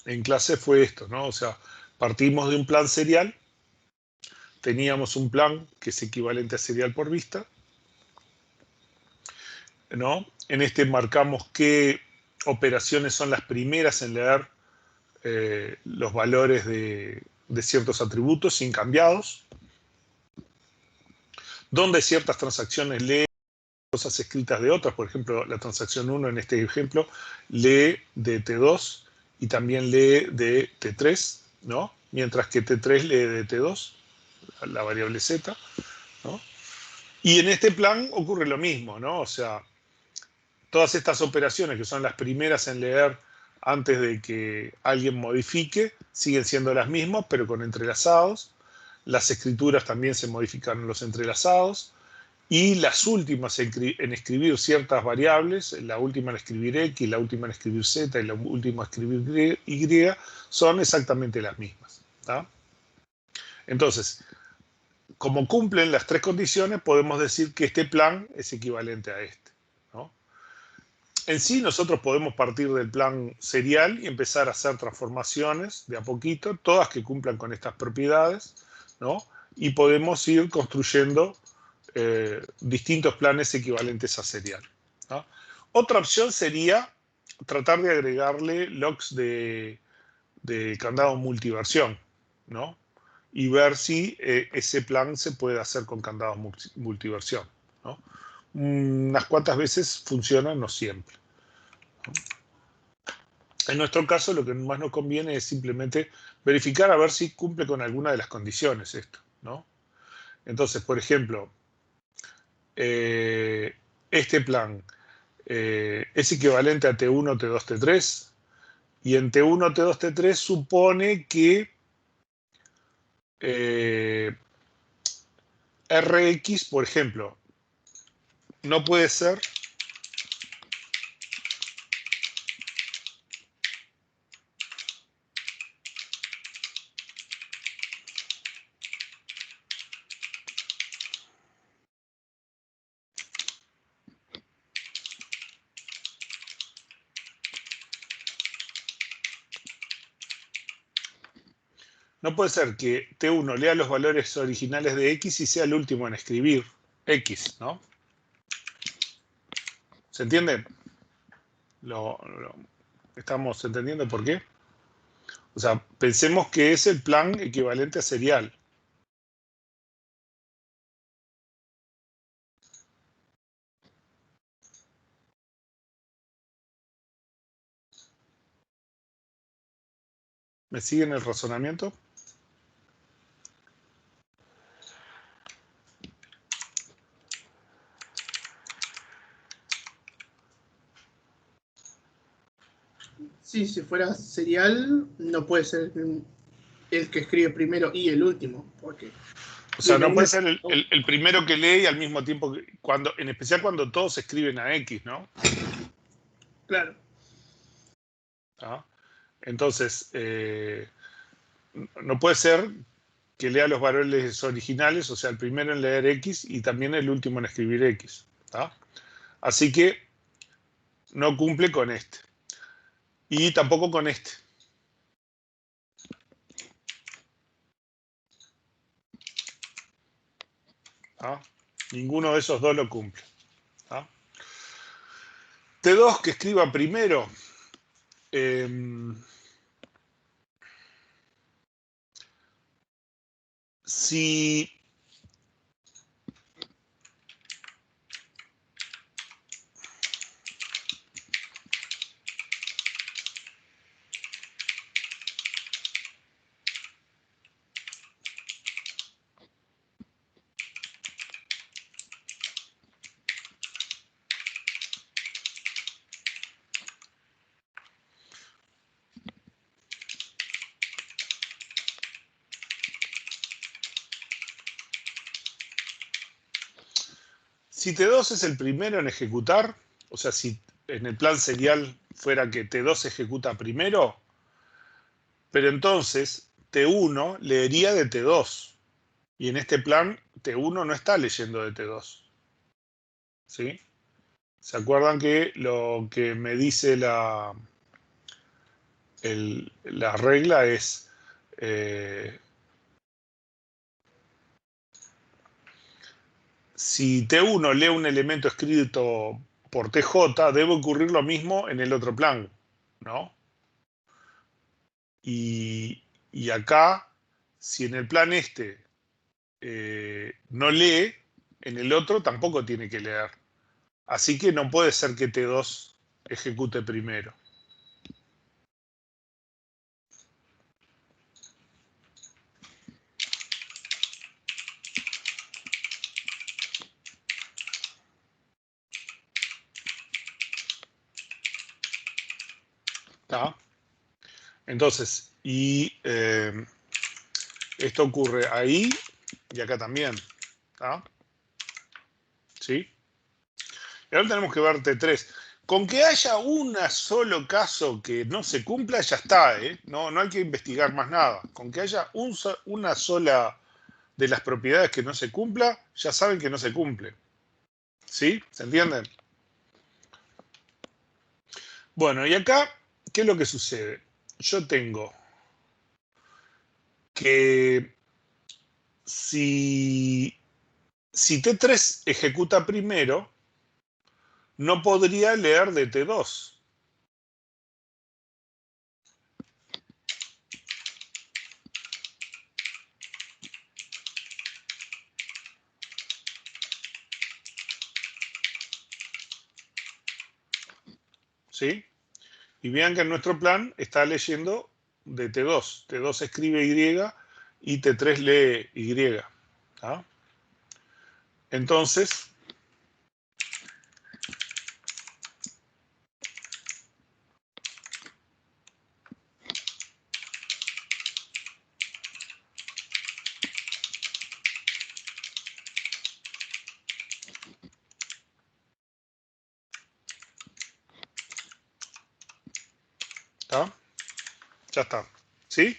S3: en clase fue esto, ¿no? O sea, partimos de un plan serial, teníamos un plan que es equivalente a serial por vista, ¿no? En este marcamos qué operaciones son las primeras en leer los valores de ciertos atributos incambiados, donde ciertas transacciones leen cosas escritas de otras. Por ejemplo, la transacción 1 en este ejemplo lee de T2 y también lee de T3, ¿no? Mientras que T3 lee de T2, la variable Z, ¿no? Y en este plan ocurre lo mismo, ¿no? O sea, todas estas operaciones que son las primeras en leer antes de que alguien modifique, siguen siendo las mismas, pero con entrelazados. Las escrituras también se modifican en los entrelazados. Y las últimas en escribir ciertas variables, la última en escribir X, la última en escribir Z y la última en escribir Y, son exactamente las mismas, ¿tá? Entonces, como cumplen las tres condiciones, podemos decir que este plan es equivalente a este, ¿no? En sí, nosotros podemos partir del plan serial y empezar a hacer transformaciones de a poquito, todas que cumplan con estas propiedades, ¿no? Y podemos ir construyendo distintos planes equivalentes a serial, ¿no? Otra opción sería tratar de agregarle locks de candado multiversión, ¿no? Y ver si ese plan se puede hacer con candados multiversión, ¿no? Unas cuantas veces funciona, no siempre, ¿no? En nuestro caso, lo que más nos conviene es simplemente verificar a ver si cumple con alguna de las condiciones esto, ¿no? Entonces, por ejemplo, este plan es equivalente a T1, T2, T3, y en T1, T2, T3 supone que Rx, por ejemplo, no puede ser que T1 lea los valores originales de X y sea el último en escribir X, ¿no? ¿Se entiende? ¿Estamos entendiendo por qué? O sea, pensemos que es el plan equivalente a serial. ¿Me siguen el razonamiento?
S4: Sí, si fuera serial, no puede ser el que escribe primero y el último, porque
S3: O sea, no puede
S4: bienvenido.
S3: ser el primero que lee y al mismo tiempo, en especial cuando todos escriben a X, ¿no?
S4: Claro.
S3: ¿Ah? Entonces, no puede ser que lea los valores originales, o sea, el primero en leer X y también el último en escribir X. ¿Ah? Así que no cumple con este. Y tampoco con este. ¿Ah? Ninguno de esos dos lo cumple. ¿Ah? T2 que escriba primero. Si T2 es el primero en ejecutar, o sea, si en el plan serial fuera que T2 ejecuta primero, pero entonces T1 leería de T2. Y en este plan T1 no está leyendo de T2. ¿Sí? ¿Se acuerdan que lo que me dice la regla es si T1 lee un elemento escrito por TJ, debe ocurrir lo mismo en el otro plan, ¿no? Y acá, si en el plan este no lee, en el otro tampoco tiene que leer. Así que no puede ser que T2 ejecute primero. ¿Está? Entonces, esto ocurre ahí y acá también. ¿Está? ¿Sí? Y ahora tenemos que ver T3. Con que haya un solo caso que no se cumpla, ya está, ¿eh? No hay que investigar más nada. Con que haya una sola de las propiedades que no se cumpla, ya saben que no se cumple. ¿Sí? ¿Se entienden? Bueno, y acá, ¿qué es lo que sucede? Yo tengo que si T3 ejecuta primero, no podría leer de T2. ¿Sí? Y vean que en nuestro plan está leyendo de T2. T2 escribe Y y T3 lee Y. ¿Ah? Entonces, ¿está? Ya está. ¿Sí?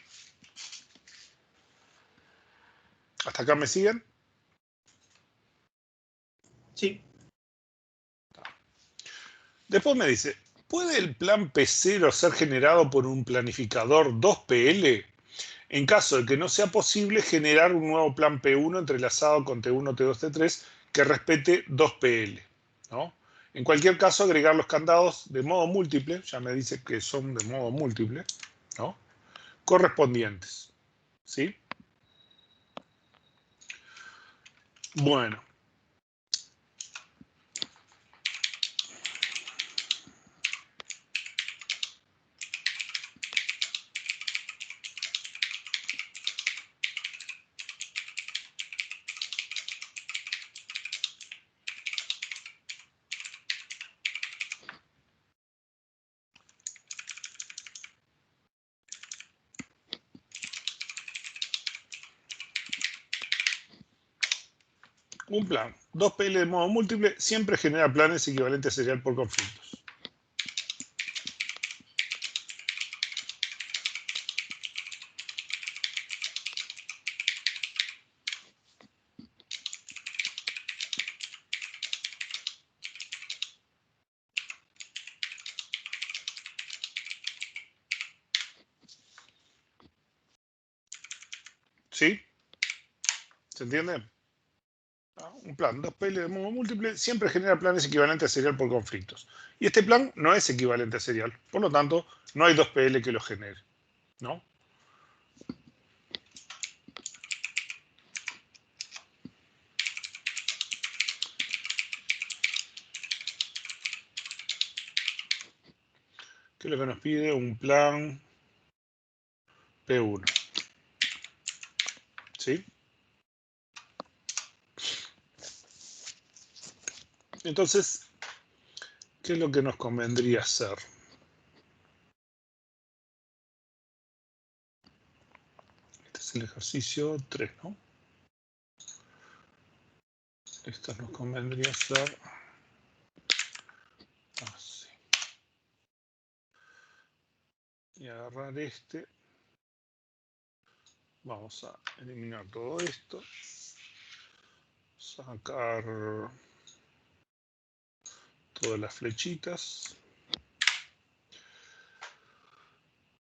S3: ¿Hasta acá me siguen?
S4: Sí.
S3: Después me dice, ¿puede el plan P0 ser generado por un planificador 2PL? En caso de que no sea posible generar un nuevo plan P1 entrelazado con T1, T2, T3 que respete 2PL, ¿no? En cualquier caso, agregar los candados de modo múltiple, ya me dice que son de modo múltiple, ¿no? correspondientes. ¿Sí? Bueno. Un plan. 2 PL de modo múltiple siempre genera planes equivalentes a serial por conflictos. ¿Sí? ¿Se entiende? Un plan 2 PL de modo múltiple siempre genera planes equivalentes a serial por conflictos. Y este plan no es equivalente a serial. Por lo tanto, no hay 2 PL que lo genere. ¿No? ¿Qué es lo que nos pide? Un plan P1. ¿Sí? Entonces, ¿qué es lo que nos convendría hacer? Este es el ejercicio 3, ¿no? Esto nos convendría hacer así. Y agarrar este. Vamos a eliminar todo esto. Sacar todas las flechitas.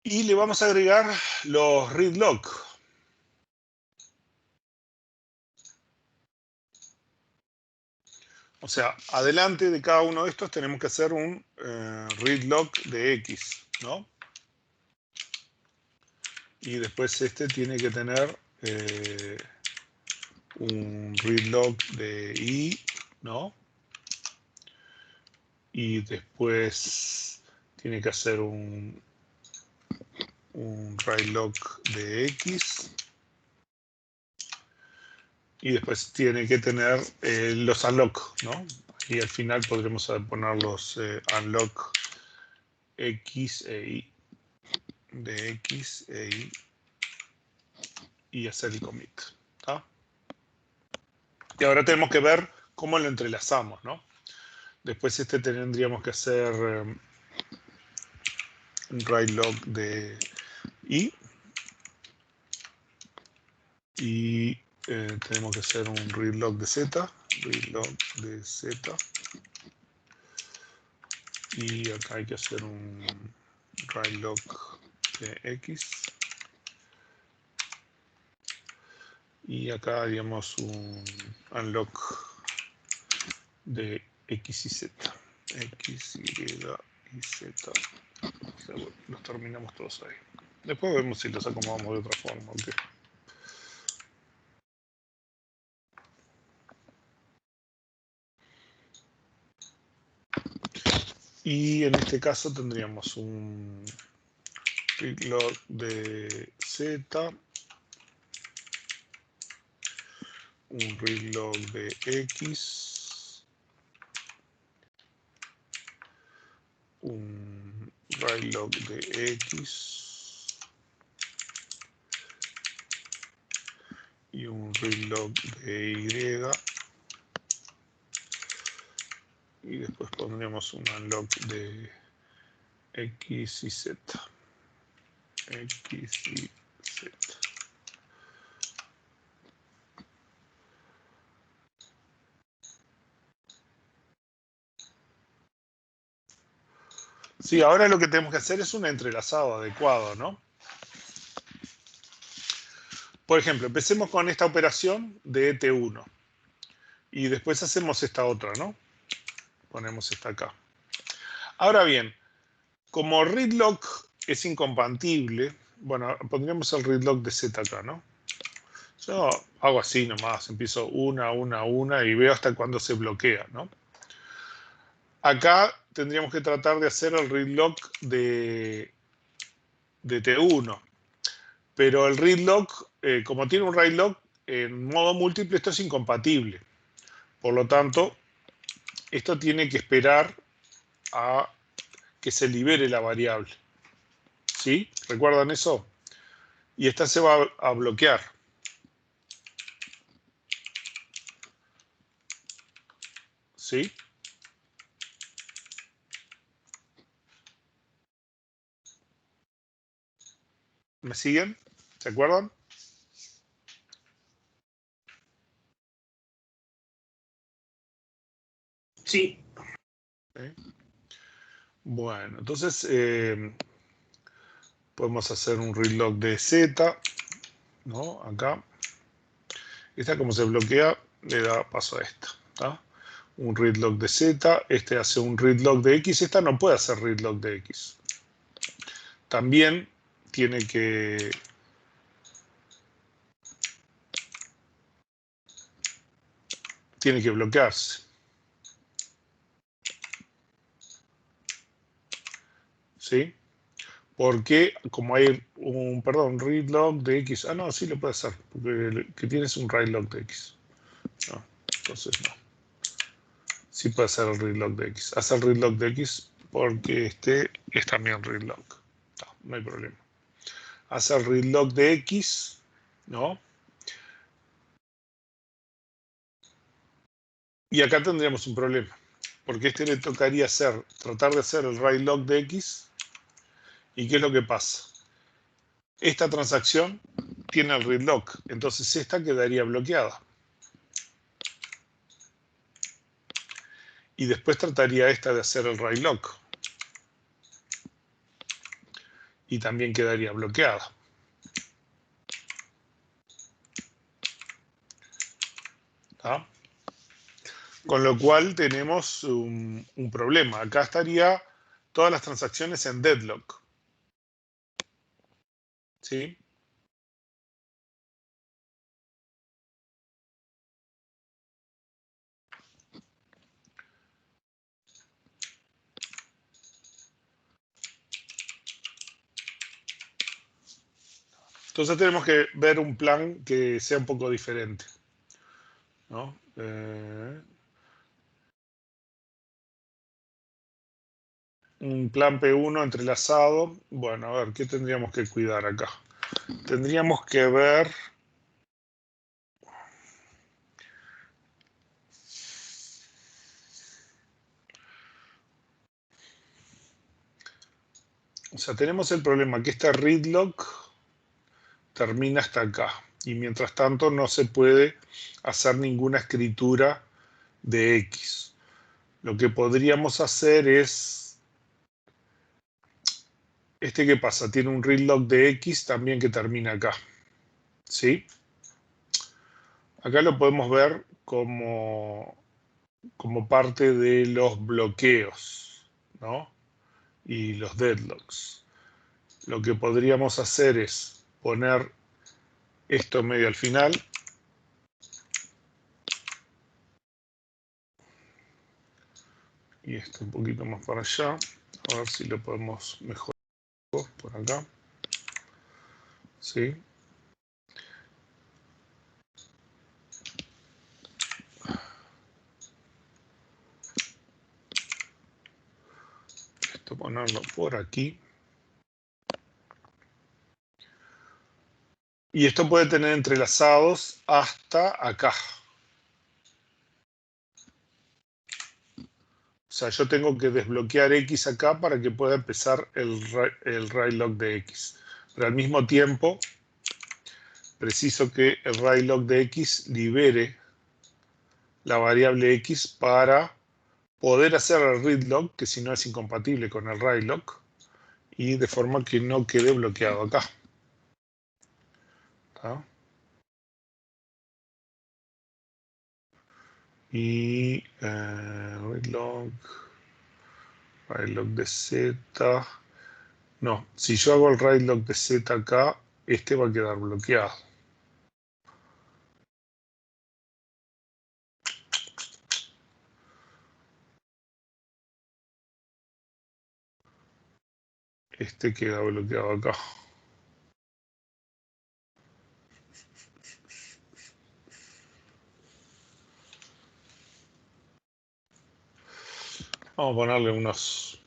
S3: Y le vamos a agregar los read lock. O sea, adelante de cada uno de estos tenemos que hacer un read lock de X, ¿no? Y después este tiene que tener un read lock de Y, ¿no? Y después tiene que hacer un write lock de X. Y después tiene que tener los unlock, ¿no? Y al final podremos poner los unlock X e Y. De X e Y. Y hacer el commit. ¿Tá? Y ahora tenemos que ver cómo lo entrelazamos, ¿no? Después tendríamos que hacer un write log de Y. Y tenemos que hacer un read log de Z. Read log de Z. Y acá hay que hacer un write log de X. Y acá haríamos un unlock de X y Z. X, Y y Z. O sea, los terminamos todos ahí. Después vemos si los acomodamos de otra forma. Okay. Y en este caso tendríamos un read log de Z, un read log de X, un write log de X y un read log de Y. Y después pondríamos un unlock de X y Z. X y Z. Sí, ahora lo que tenemos que hacer es un entrelazado adecuado, ¿no? Por ejemplo, empecemos con esta operación de T1. Y después hacemos esta otra, ¿no? Ponemos esta acá. Ahora bien, como read lock es incompatible, Bueno, pondríamos el read log de Z acá, ¿no? Yo hago así nomás, empiezo una y veo hasta cuándo se bloquea, ¿no? Acá tendríamos que tratar de hacer el read log de T1, pero el read log, como tiene un write log en modo múltiple, esto es incompatible. Por lo tanto, esto tiene que esperar a que se libere la variable. ¿Sí? ¿Recuerdan eso? Y esta se va a bloquear. ¿Sí? ¿Me siguen? ¿Se acuerdan?
S5: Sí.
S3: ¿Sí? Bueno, entonces podemos hacer un read log de Z, ¿no? Acá. Esta, como se bloquea, le da paso a esta. ¿Tá? Un read log de Z, este hace un read log de X, esta no puede hacer read log de X. También tiene que bloquearse. ¿Sí? Porque como hay un, read log de X. Ah, no, sí lo puede hacer, porque el que tienes un write log de X. No, entonces no. Sí puede hacer el read log de X. Hace el read log de X porque este es también read log. No hay problema. Hace el read log de X, ¿no? Y acá tendríamos un problema, porque este le tocaría tratar de hacer el write log de X. ¿Y qué es lo que pasa? Esta transacción tiene el read log, entonces esta quedaría bloqueada. Y después trataría esta de hacer el write log. Y también quedaría bloqueada. ¿Tá? Con lo cual tenemos un problema. Acá estaría todas las transacciones en deadlock. ¿Sí? Entonces tenemos que ver un plan que sea un poco diferente, ¿no? Un plan P1 entrelazado. Bueno, a ver, ¿qué tendríamos que cuidar acá? Tendríamos que ver... O sea, tenemos el problema que este read log termina hasta acá. Y mientras tanto no se puede hacer ninguna escritura de X. Lo que podríamos hacer es... ¿Qué pasa? Tiene un read log de X también que termina acá. ¿Sí? Acá lo podemos ver como parte de los bloqueos, ¿no? Y los deadlocks. Lo que podríamos hacer es poner esto medio al final. Y esto un poquito más para allá. A ver si lo podemos mejorar por acá. ¿Sí? Esto ponerlo por aquí. Y esto puede tener entrelazados hasta acá. O sea, yo tengo que desbloquear X acá para que pueda empezar el write log de X. Pero al mismo tiempo, preciso que el write log de X libere la variable X para poder hacer el read log, que si no es incompatible con el write log, y de forma que no quede bloqueado acá. ¿Tá? Y read log de Z. No, si yo hago el right lock de Z acá, este va a quedar bloqueado. Este queda bloqueado acá. Vamos a ponerle los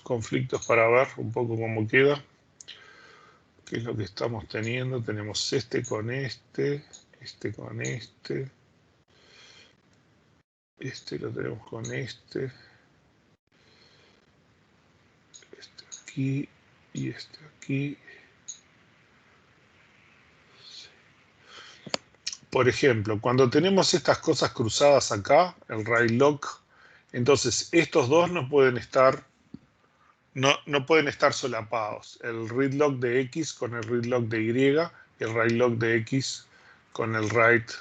S3: conflictos para ver un poco cómo queda. ¿Qué es lo que estamos teniendo? Tenemos este con este con este lo tenemos con este aquí y este aquí. Por ejemplo, cuando tenemos estas cosas cruzadas acá, el right lock, entonces estos dos no pueden estar solapados. El read lock de X con el read lock de Y y el right lock de X con el right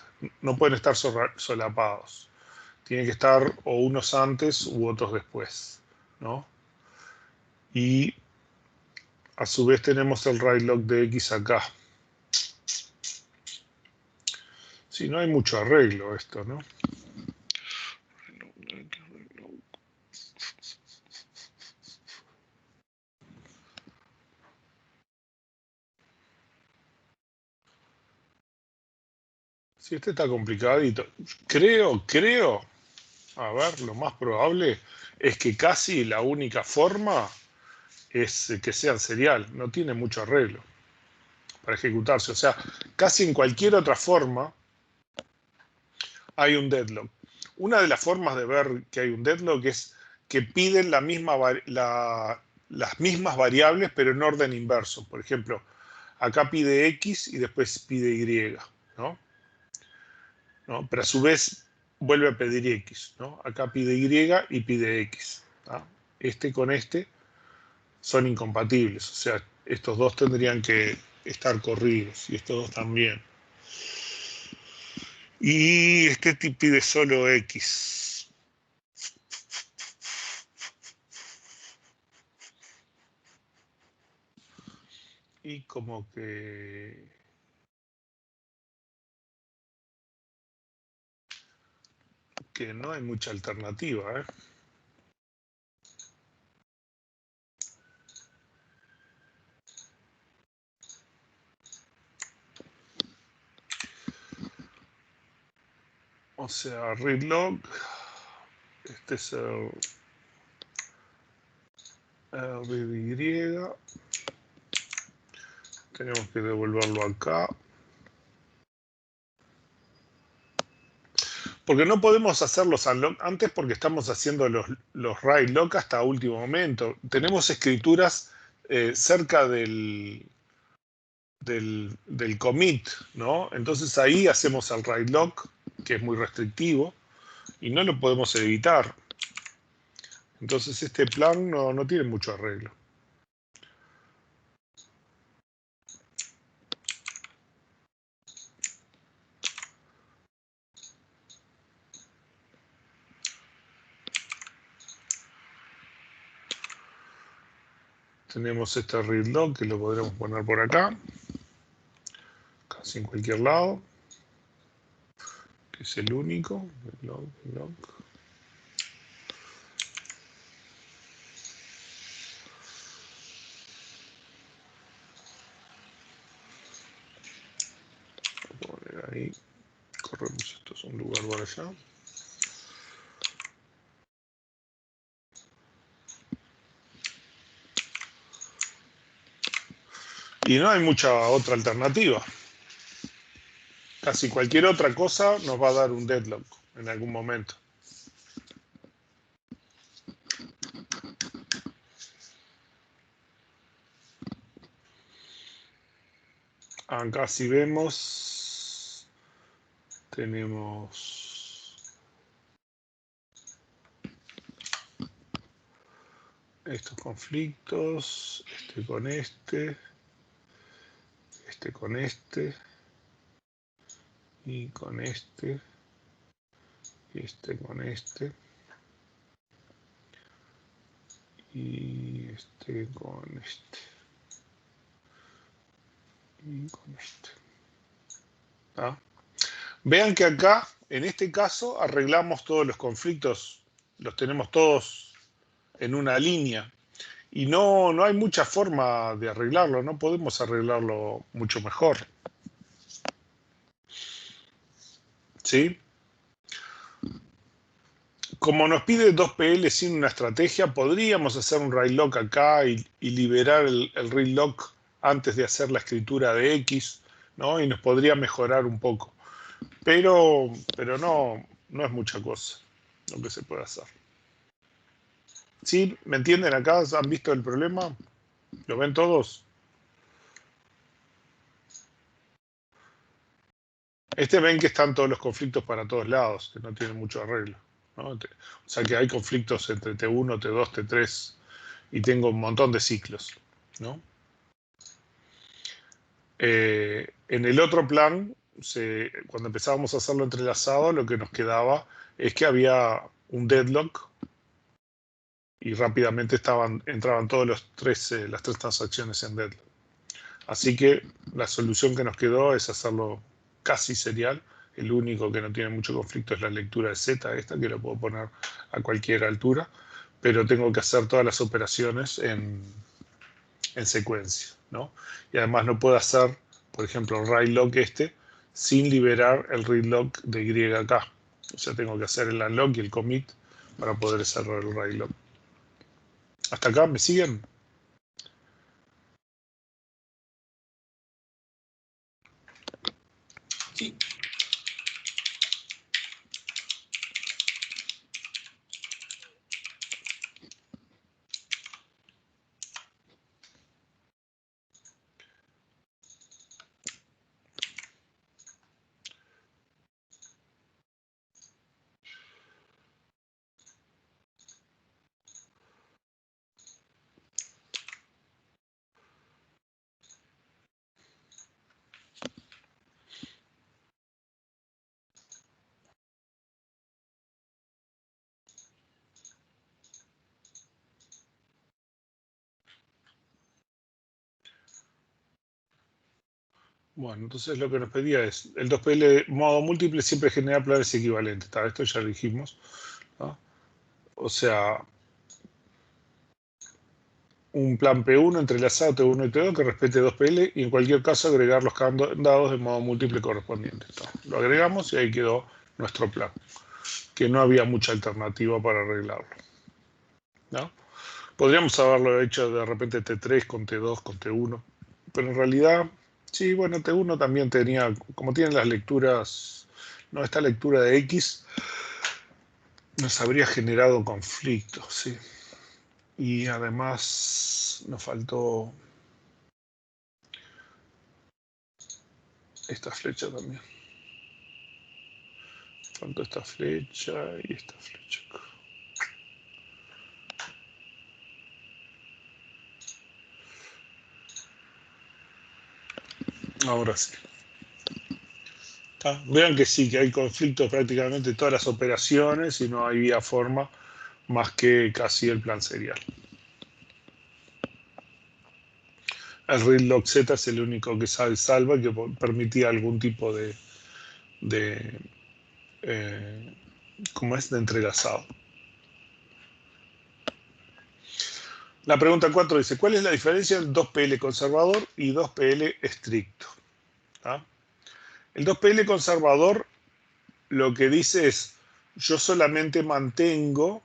S3: no pueden estar solapados. Tienen que estar o unos antes u otros después, ¿no? Y a su vez tenemos el right lock de X acá. Sí, no hay mucho arreglo esto, ¿no? Sí, este está complicadito. Creo, a ver, lo más probable es que casi la única forma es que sean serial. No tiene mucho arreglo para ejecutarse. O sea, casi en cualquier otra forma hay un deadlock. Una de las formas de ver que hay un deadlock es que piden las mismas variables, pero en orden inverso. Por ejemplo, acá pide X y después pide Y, ¿no? Pero a su vez vuelve a pedir X, ¿no? Acá pide Y y pide X, ¿no? Este con este son incompatibles, o sea, estos dos tendrían que estar corridos y estos dos también. Y este pide solo X. Y como que no hay mucha alternativa, ¿eh? O sea, read log, este es el read Y, tenemos que devolverlo acá. Porque no podemos hacer los unlock antes porque estamos haciendo los write lock hasta último momento. Tenemos escrituras cerca del commit, ¿no? Entonces ahí hacemos el write lock, que es muy restrictivo, y no lo podemos evitar. Entonces este plan no tiene mucho arreglo. Tenemos este read lock que lo podremos poner por acá, casi en cualquier lado, que es el único. Lock. Voy a poner ahí, corremos esto a un lugar por allá. Y no hay mucha otra alternativa. Casi cualquier otra cosa nos va a dar un deadlock en algún momento. Acá si vemos, tenemos estos conflictos, este con este con este, y con este, y este con este, y este con este y con este. ¿Ah? Vean que acá, en este caso, arreglamos todos los conflictos, los tenemos todos en una línea. Y no hay mucha forma de arreglarlo, no podemos arreglarlo mucho mejor. ¿Sí? Como nos pide 2PL sin una estrategia, podríamos hacer un write lock acá y liberar el read lock antes de hacer la escritura de X, ¿no? Y nos podría mejorar un poco. Pero no es mucha cosa lo que se puede hacer. ¿Sí? ¿Me entienden acá? ¿Han visto el problema? ¿Lo ven todos? Ven que están todos los conflictos para todos lados, que no tienen mucho arreglo, ¿no? O sea que hay conflictos entre T1, T2, T3 y tengo un montón de ciclos, ¿no? En el otro plan, cuando empezábamos a hacerlo entrelazado, lo que nos quedaba es que había un deadlock y rápidamente entraban todos las tres transacciones en deadlock. Así que la solución que nos quedó es hacerlo casi serial. El único que no tiene mucho conflicto es la lectura de Z, esta, que lo puedo poner a cualquier altura, pero tengo que hacer todas las operaciones en secuencia, ¿no? Y además no puedo hacer, por ejemplo, el write lock sin liberar el read lock de Y acá. O sea, tengo que hacer el unlock y el commit para poder cerrar el write lock. ¿Hasta acá me siguen? Sí. Bueno, entonces lo que nos pedía es, el 2PL modo múltiple siempre genera planes equivalentes. Esto ya lo dijimos, ¿no? O sea, un plan P1 entrelazado T1 y T2 que respete 2PL y en cualquier caso agregar los candados de modo múltiple correspondientes. Lo agregamos y ahí quedó nuestro plan, que no había mucha alternativa para arreglarlo, ¿no? Podríamos haberlo hecho de repente T3 con T2, con T1, pero en realidad, sí, bueno, T1 también tenía, como tienen las lecturas, no, esta lectura de X nos habría generado conflictos, sí. Y además nos faltó esta flecha también. Faltó esta flecha y esta flecha. Ahora sí. Vean que sí, que hay conflictos prácticamente en todas las operaciones y no había forma más que casi el plan serial. El read lock Z es el único que salva, que permitía algún tipo de ¿cómo es? De entrelazado. La pregunta 4 dice, ¿cuál es la diferencia entre 2PL conservador y 2PL estricto? ¿Ah? El 2PL conservador lo que dice es, yo solamente mantengo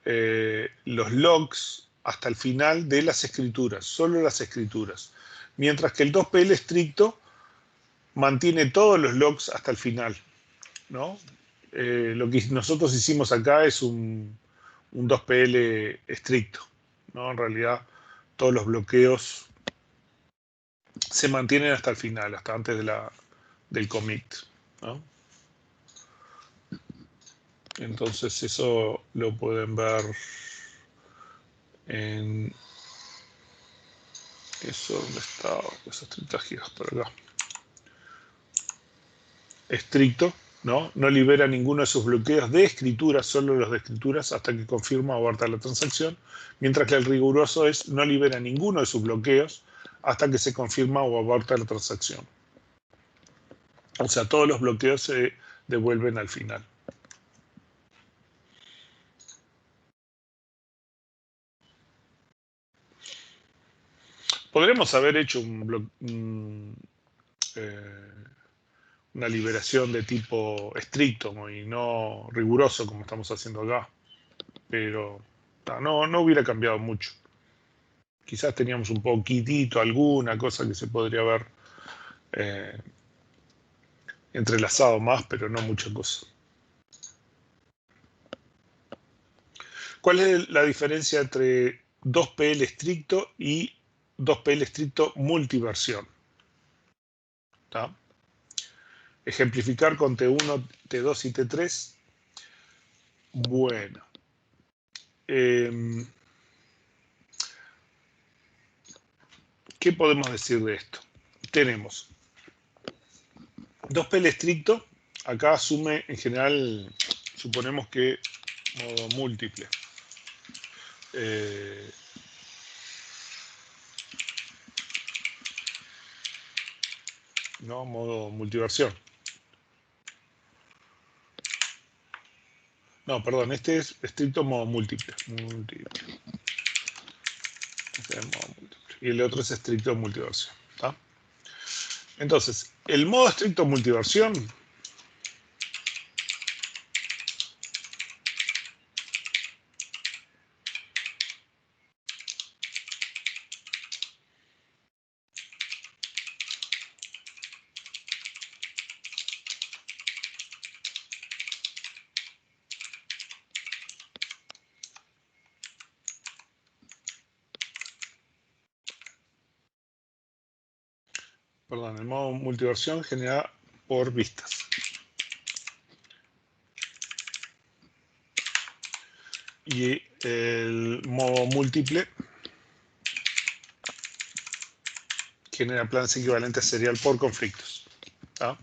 S3: los logs hasta el final de las escrituras, solo las escrituras. Mientras que el 2PL estricto mantiene todos los logs hasta el final, ¿no? Lo que nosotros hicimos acá es un 2PL estricto, ¿no? En realidad todos los bloqueos se mantienen hasta el final, hasta antes del commit, ¿no? Entonces eso lo pueden ver en eso, donde está esas 30 gigas por acá. Estricto, ¿no? No libera ninguno de sus bloqueos de escritura, solo los de escrituras, hasta que confirma o aborta la transacción, mientras que el riguroso es no libera ninguno de sus bloqueos hasta que se confirma o aborta la transacción. O sea, todos los bloqueos se devuelven al final. Podremos haber hecho una liberación de tipo estricto y no riguroso como estamos haciendo acá, pero no hubiera cambiado mucho. Quizás teníamos un poquitito alguna cosa que se podría haber entrelazado más, pero no mucha cosa. ¿Cuál es la diferencia entre 2PL estricto y 2PL estricto multiversión? ¿Tá? Ejemplificar con T1, T2 y T3. Bueno. ¿Qué podemos decir de esto? Tenemos 2PL estricto. Acá asume, en general, suponemos que modo múltiple. No, modo multiversión. No, perdón, este es estricto modo múltiple. Este es modo múltiple. Y el otro es estricto multiversión. ¿Tá? Entonces, el modo estricto multiversión perdón, el modo multiversión genera por vistas. Y el modo múltiple genera planes equivalentes serial por conflictos. ¿Tá?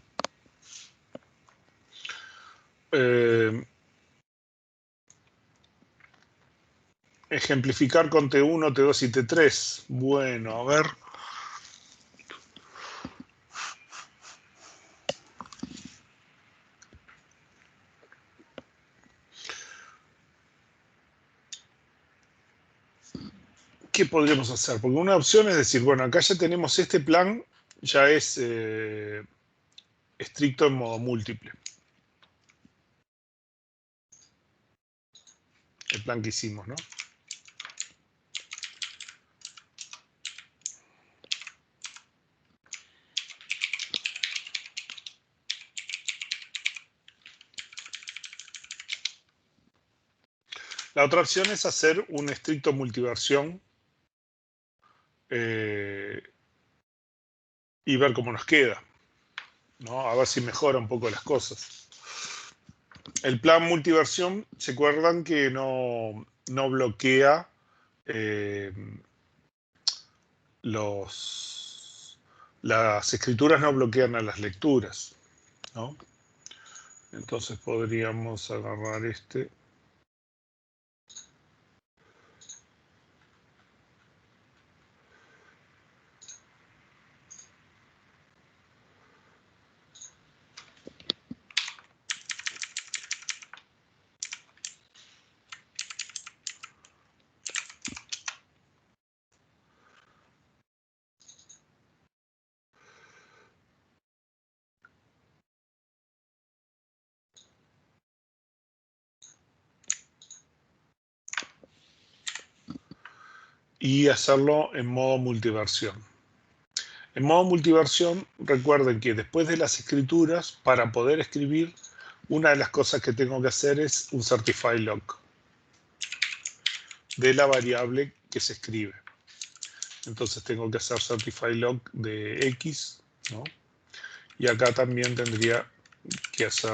S3: Ejemplificar con T1, T2 y T3. Bueno, a ver. ¿Qué podríamos hacer? Porque una opción es decir, bueno, acá ya tenemos este plan, ya es estricto en modo múltiple. El plan que hicimos, ¿no? La otra opción es hacer un estricto multiversión y ver cómo nos queda, ¿no? A ver si mejora un poco las cosas. El plan multiversión, ¿se acuerdan que no bloquea las escrituras no bloquean a las lecturas, ¿no? Entonces podríamos agarrar este. Y hacerlo en modo multiversión. En modo multiversión, recuerden que después de las escrituras, para poder escribir, una de las cosas que tengo que hacer es un certify lock de la variable que se escribe. Entonces tengo que hacer certify lock de X, ¿no? Y acá también tendría que hacer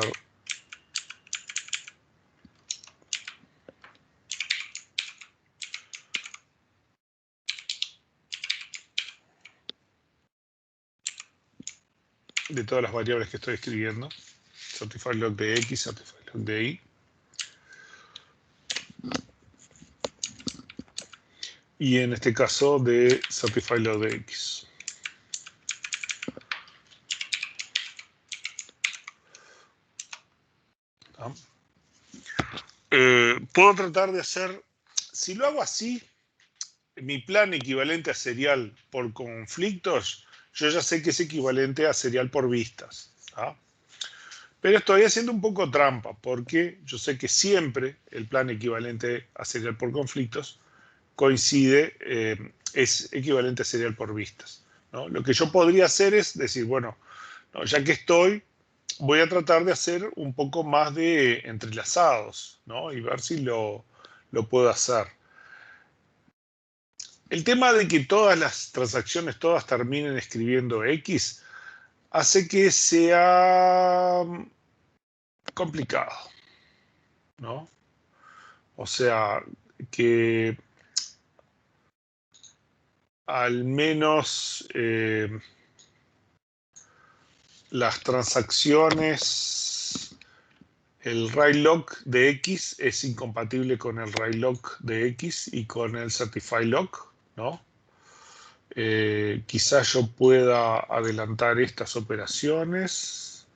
S3: de todas las variables que estoy escribiendo, Certified Lock de X, Certified Lock de Y. Y en este caso de Certified Lock de X. Puedo tratar de hacer, si lo hago así, mi plan equivalente a serial por conflictos, yo ya sé que es equivalente a serial por vistas. ¿Ah? Pero estoy haciendo un poco trampa, porque yo sé que siempre el plan equivalente a serial por conflictos coincide, es equivalente a serial por vistas, ¿no? Lo que yo podría hacer es decir, bueno, no, ya que estoy, voy a tratar de hacer un poco más de entrelazados, ¿no? Y ver si lo puedo hacer. El tema de que todas las transacciones, todas terminen escribiendo X, hace que sea complicado, ¿no? O sea, que al menos las transacciones, el write lock de X es incompatible con el write lock de X y con el certify lock, ¿no? Quizás yo pueda adelantar estas operaciones.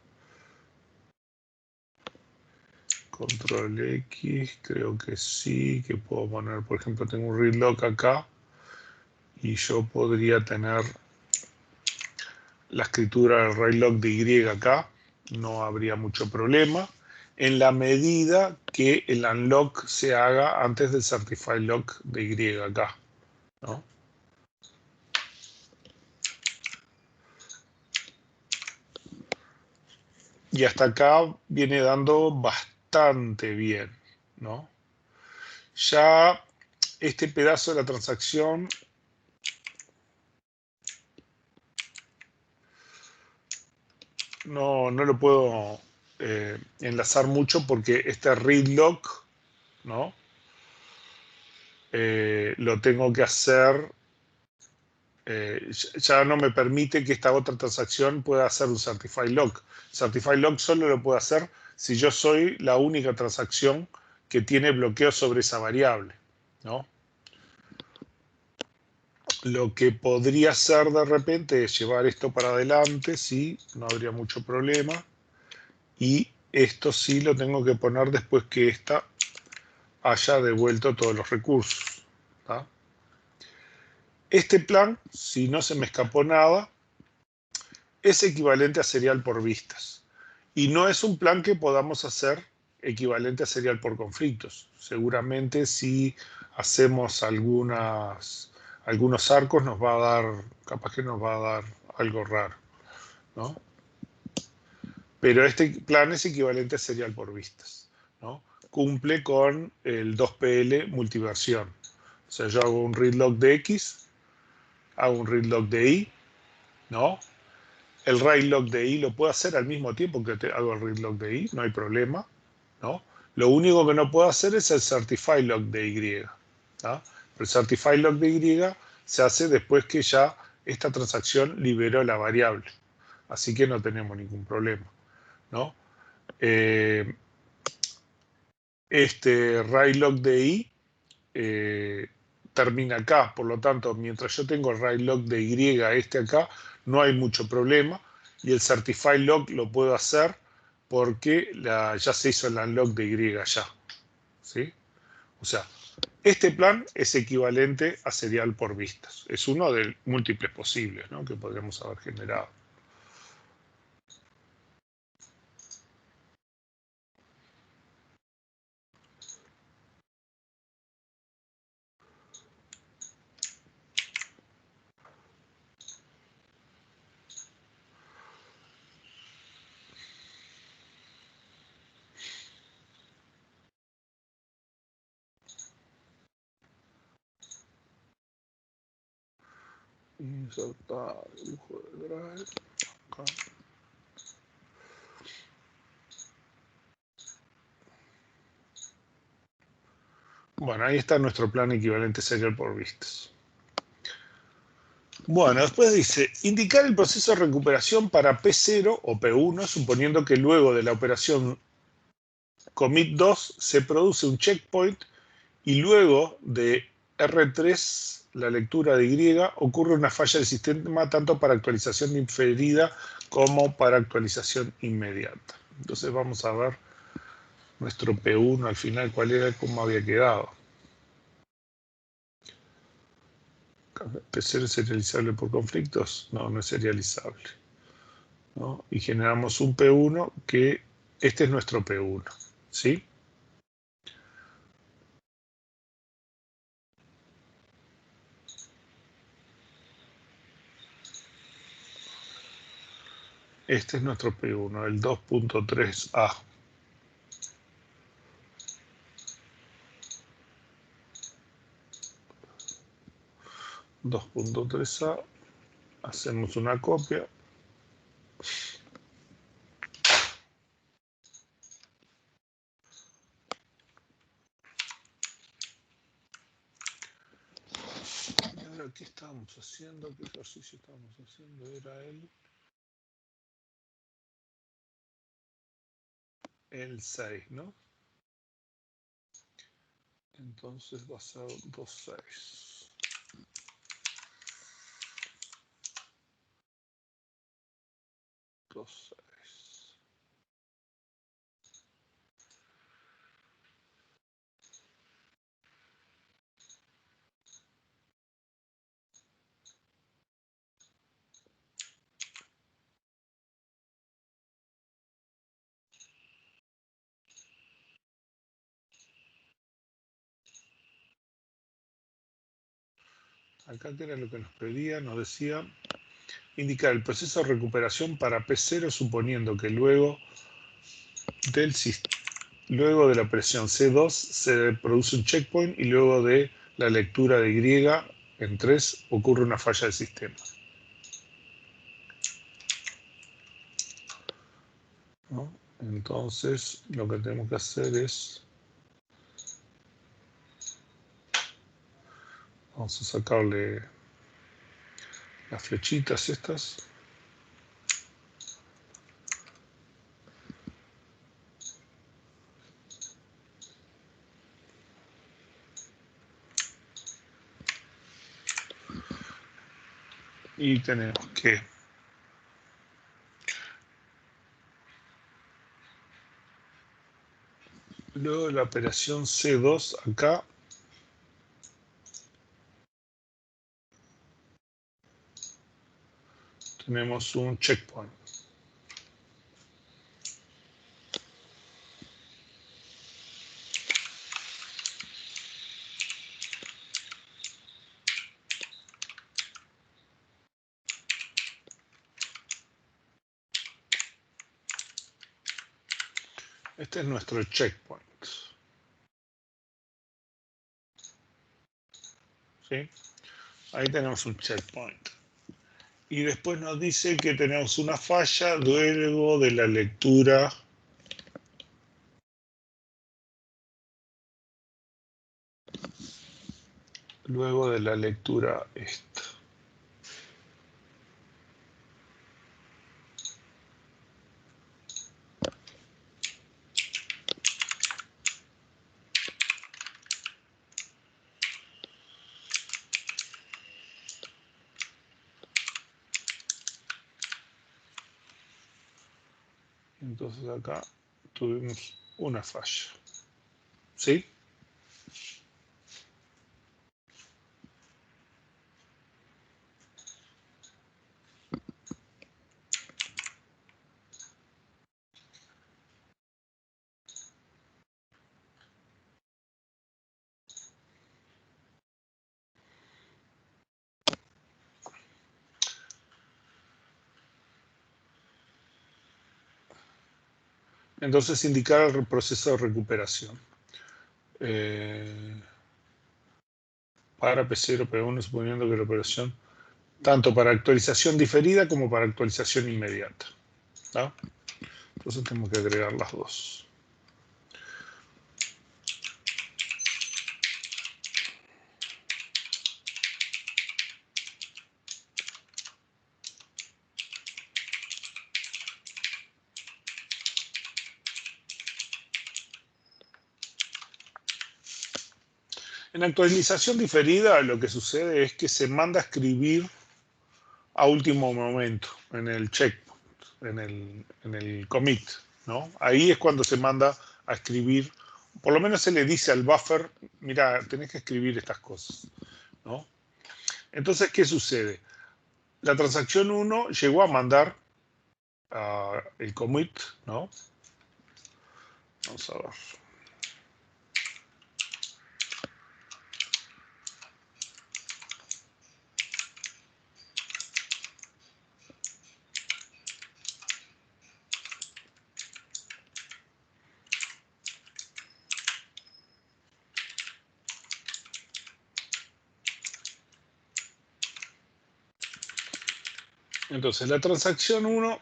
S3: Control X, creo que sí, que puedo poner, por ejemplo, tengo un read lock acá y yo podría tener la escritura del write lock de Y acá, no habría mucho problema, en la medida que el unlock se haga antes del certify lock de Y acá, ¿no? Y hasta acá viene dando bastante bien, ¿no? Ya este pedazo de la transacción no lo puedo enlazar mucho porque este read lock, ¿no? Lo tengo que hacer, ya no me permite que esta otra transacción pueda hacer un certify lock. Certify lock solo lo puedo hacer si yo soy la única transacción que tiene bloqueo sobre esa variable, ¿no? Lo que podría hacer de repente es llevar esto para adelante, sí, no habría mucho problema. Y esto sí lo tengo que poner después que esta haya devuelto todos los recursos, ¿tá? Este plan, si no se me escapó nada, es equivalente a serial por vistas. Y no es un plan que podamos hacer equivalente a serial por conflictos. Seguramente si hacemos algunos arcos nos va a dar, capaz que nos va a dar algo raro, ¿no? Pero este plan es equivalente a serial por vistas, ¿no? Cumple con el 2PL multiversión. O sea, yo hago un read lock de X, hago un read lock de Y, ¿no? El write lock de Y lo puedo hacer al mismo tiempo que hago el read lock de Y, no hay problema, ¿no? Lo único que no puedo hacer es el certify lock de Y, ¿tá? Pero el certify lock de Y se hace después que ya esta transacción liberó la variable, así que no tenemos ningún problema, ¿no? Este write lock de Y termina acá, por lo tanto, mientras yo tengo el write lock de Y este acá, no hay mucho problema, y el certify lock lo puedo hacer porque ya se hizo el unlock de Y ya, ¿sí? O sea, este plan es equivalente a serial por vistas. Es uno de múltiples posibles, ¿no?, que podríamos haber generado. Insertar dibujo de drive. Acá. Bueno, ahí está nuestro plan equivalente serial por vistas. Bueno, después dice, indicar el proceso de recuperación para P0 o P1, suponiendo que luego de la operación commit 2 se produce un checkpoint y luego de R3, la lectura de Y, ocurre una falla del sistema tanto para actualización diferida como para actualización inmediata. Entonces vamos a ver nuestro P1 al final, cuál era, cómo había quedado. ¿P0 es serializable por conflictos? No, no es serializable, ¿no? Y generamos un P1 que este es nuestro P1, ¿sí? Este es nuestro P1, el 2.3a. 2.3a, hacemos una copia. Y ahora, ¿qué estábamos haciendo? ¿Qué ejercicio estábamos haciendo? Era el 6, ¿no? Entonces va a ser 2.6. 2.6. Acá, que era lo que nos pedía, nos decía indicar el proceso de recuperación para P0 suponiendo que luego de la presión C2 se produce un checkpoint y luego de la lectura de Y en 3 ocurre una falla del sistema. ¿No? Entonces lo que tenemos que hacer es, vamos a sacarle las flechitas estas. Y tenemos que luego de la operación C2 acá tenemos un checkpoint. Este es nuestro checkpoint. ¿Sí? Ahí tenemos un checkpoint. Y después nos dice que tenemos una falla luego de la lectura esta. Entonces acá tuvimos una falla. ¿Sí? Entonces indicar el proceso de recuperación. Para P0, P1, suponiendo que la operación, tanto para actualización diferida como para actualización inmediata. ¿No? Entonces tenemos que agregar las dos. En actualización diferida lo que sucede es que se manda a escribir a último momento, en el checkpoint, en el commit, ¿no? Ahí es cuando se manda a escribir, por lo menos se le dice al buffer, mira, tenés que escribir estas cosas, ¿no? Entonces, ¿qué sucede? La transacción 1 llegó a mandar el commit, ¿no? Vamos a ver. Entonces, la transacción 1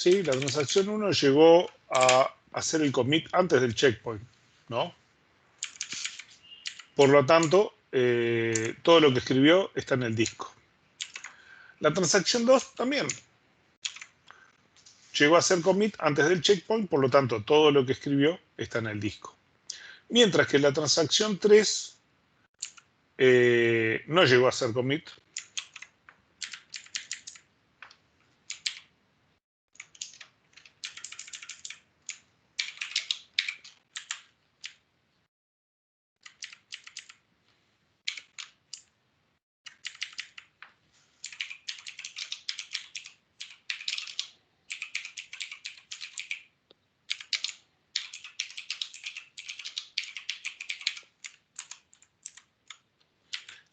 S3: ¿sí? La transacción 1 llegó a hacer el commit antes del checkpoint, ¿no? Por lo tanto, todo lo que escribió está en el disco. La transacción 2 también llegó a hacer commit antes del checkpoint, por lo tanto, todo lo que escribió está en el disco. Mientras que la transacción 3 no llegó a hacer commit.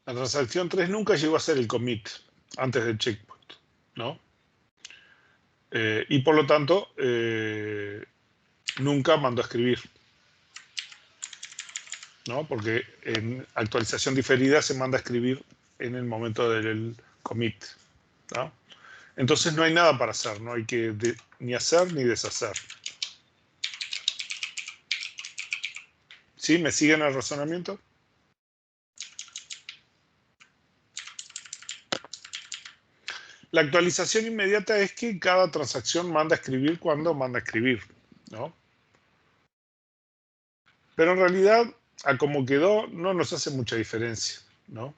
S3: La transacción 3 nunca llegó a hacer el commit antes del checkpoint, ¿no? Y por lo tanto, nunca mandó a escribir, ¿no? Porque en actualización diferida se manda a escribir en el momento del commit, ¿no? Entonces no hay nada para hacer, no hay que ni hacer ni deshacer. ¿Sí? ¿Me siguen el razonamiento? La actualización inmediata es que cada transacción manda a escribir cuando manda a escribir, ¿no? Pero en realidad, a como quedó, no nos hace mucha diferencia, ¿no?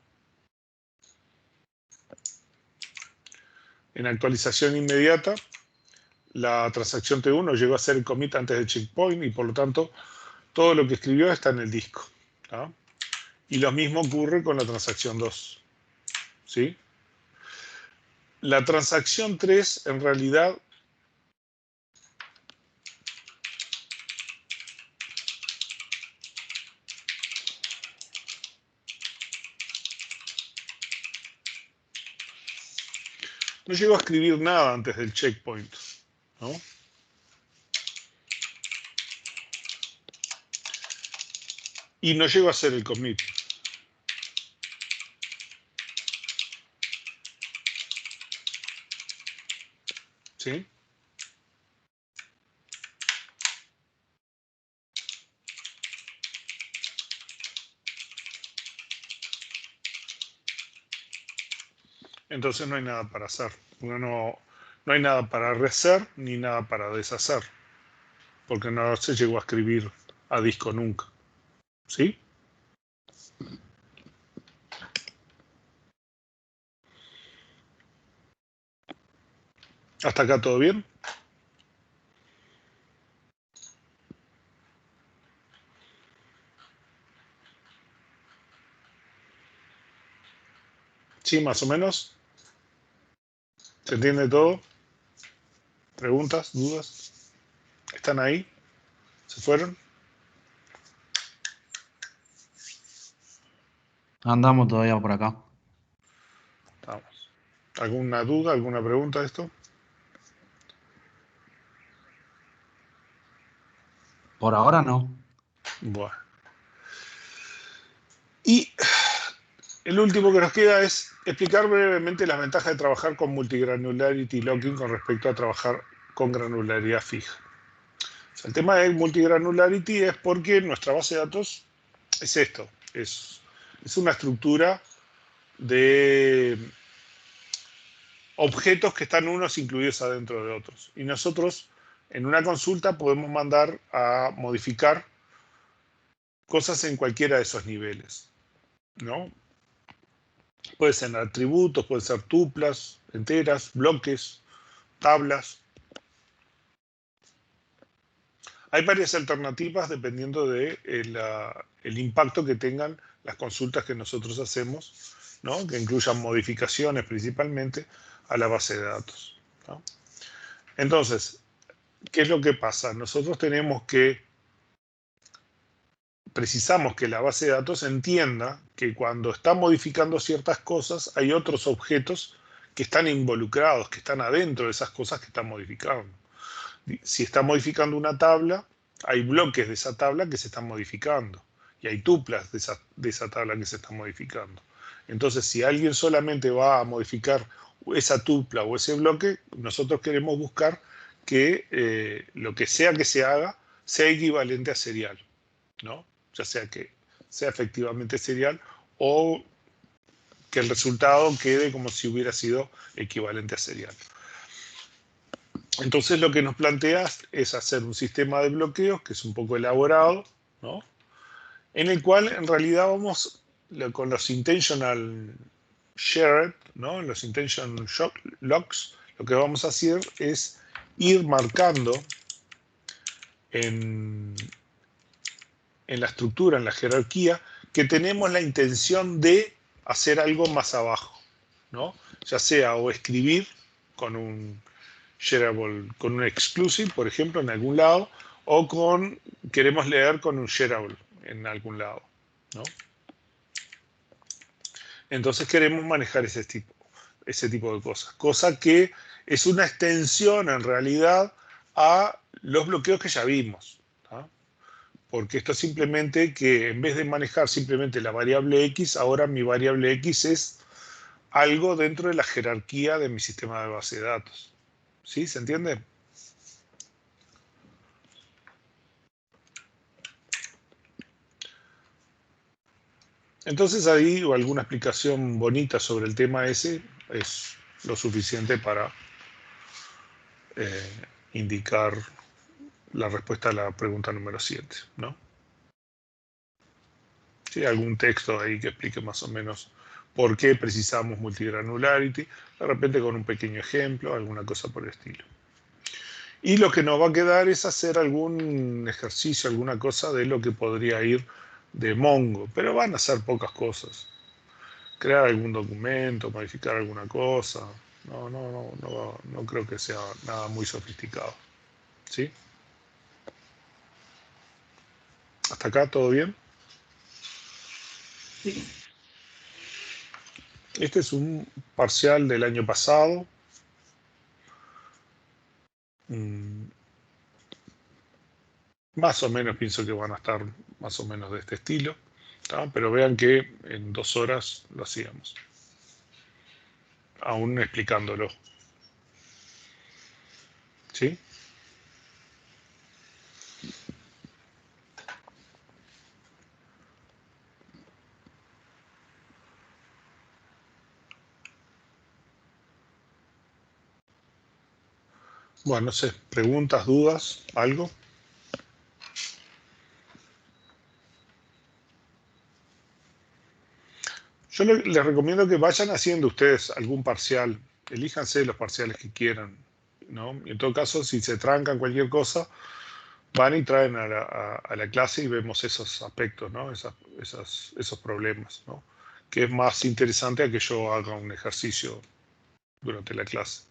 S3: En actualización inmediata, la transacción T1 llegó a ser el commit antes del checkpoint y por lo tanto, todo lo que escribió está en el disco, ¿no? Y lo mismo ocurre con la transacción 2, ¿sí? La transacción 3 en realidad no llegó a escribir nada antes del checkpoint, ¿no? Y no llegó a hacer el commit. ¿Sí? Entonces no hay nada para hacer. No hay nada para rehacer ni nada para deshacer. Porque no se llegó a escribir a disco nunca. ¿Sí? ¿Hasta acá todo bien? ¿Sí, más o menos? ¿Se entiende todo? ¿Preguntas? ¿Dudas? ¿Están ahí? ¿Se fueron?
S5: Andamos todavía por acá.
S3: Vamos. ¿Alguna duda? ¿Alguna pregunta de esto?
S5: Por ahora no.
S3: Bueno. Y el último que nos queda es explicar brevemente las ventajas de trabajar con multigranularity locking con respecto a trabajar con granularidad fija. O sea, el tema de multigranularity es porque nuestra base de datos es esto, es una estructura de objetos que están unos incluidos adentro de otros. Y nosotros en una consulta podemos mandar a modificar cosas en cualquiera de esos niveles, ¿no? Pueden ser atributos, pueden ser tuplas, enteras, bloques, tablas. Hay varias alternativas dependiendo de el impacto que tengan las consultas que nosotros hacemos, ¿no? Que incluyan modificaciones principalmente a la base de datos, ¿no? Entonces, ¿qué es lo que pasa? Nosotros precisamos que la base de datos entienda que cuando está modificando ciertas cosas hay otros objetos que están involucrados, que están adentro de esas cosas que están modificando. Si está modificando una tabla, hay bloques de esa tabla que se están modificando y hay tuplas de esa tabla que se están modificando. Entonces, si alguien solamente va a modificar esa tupla o ese bloque, nosotros queremos buscar que lo que sea se haga sea equivalente a serial, ¿no? Ya sea que sea efectivamente serial o que el resultado quede como si hubiera sido equivalente a serial. Entonces lo que nos plantea es hacer un sistema de bloqueos que es un poco elaborado, ¿no? En el cual en realidad vamos con los intentional shared, ¿no? Los intention locks, lo que vamos a hacer es ir marcando en la estructura, en la jerarquía, que tenemos la intención de hacer algo más abajo, ¿no? Ya sea o escribir con un shareable, con un exclusive, por ejemplo, en algún lado, o queremos leer con un shareable en algún lado, ¿no? Entonces queremos manejar ese tipo de cosas. Cosa que es una extensión en realidad a los bloqueos que ya vimos, ¿no? Porque esto es simplemente que en vez de manejar simplemente la variable X, ahora mi variable X es algo dentro de la jerarquía de mi sistema de base de datos. ¿Sí? ¿Se entiende? Entonces ahí alguna explicación bonita sobre el tema ese es lo suficiente para indicar la respuesta a la pregunta número 7, ¿no? Sí, algún texto ahí que explique más o menos por qué precisamos multigranularity, de repente con un pequeño ejemplo, alguna cosa por el estilo. Y lo que nos va a quedar es hacer algún ejercicio, alguna cosa de lo que podría ir de Mongo, pero van a ser pocas cosas. Crear algún documento, modificar alguna cosa, no creo que sea nada muy sofisticado. ¿Sí? ¿Hasta acá todo bien?
S2: Sí.
S3: Este es un parcial del año pasado. Más o menos pienso que van a estar más o menos de este estilo, ¿tá? Pero vean que en 2 horas lo hacíamos, aún explicándolo. ¿Sí? Bueno, no sé, preguntas, dudas, algo. Yo les recomiendo que vayan haciendo ustedes algún parcial, elíjanse los parciales que quieran, ¿no? Y en todo caso, si se trancan cualquier cosa, van y traen a la clase y vemos esos aspectos, ¿no? Esos problemas, ¿no? Que es más interesante a que yo haga un ejercicio durante la clase.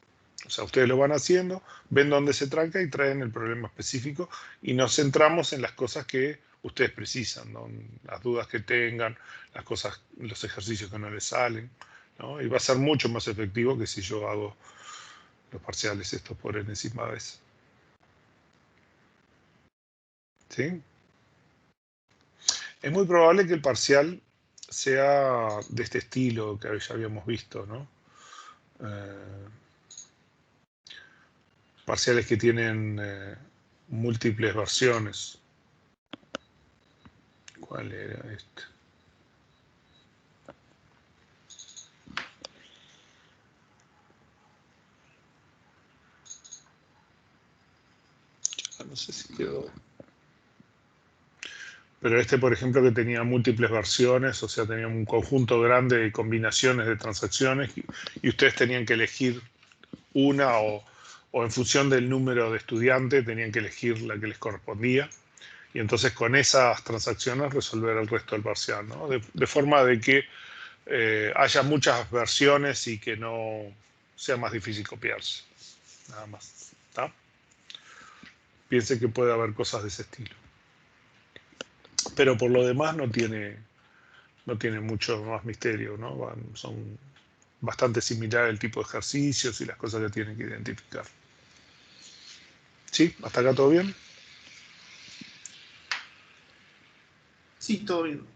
S3: O sea, ustedes lo van haciendo, ven dónde se tranca y traen el problema específico y nos centramos en las cosas que ustedes precisan, ¿no? Las dudas que tengan, las cosas, los ejercicios que no les salen, ¿no? Y va a ser mucho más efectivo que si yo hago los parciales estos por enésima vez. ¿Sí? Es muy probable que el parcial sea de este estilo que ya habíamos visto, ¿no? Parciales que tienen múltiples versiones. ¿Cuál era este? Ya no sé si quedó. Pero este, por ejemplo, que tenía múltiples versiones, o sea, tenía un conjunto grande de combinaciones de transacciones y ustedes tenían que elegir una o en función del número de estudiantes tenían que elegir la que les correspondía y entonces con esas transacciones resolver el resto del parcial, ¿no? De forma de que haya muchas versiones y que no sea más difícil copiarse. Nada más. ¿Está? Piense que puede haber cosas de ese estilo. Pero por lo demás no tiene mucho más misterio, ¿no? Son bastante similares el tipo de ejercicios y las cosas que tienen que identificar. ¿Sí? ¿Hasta acá todo bien?
S4: Sí, todo bien.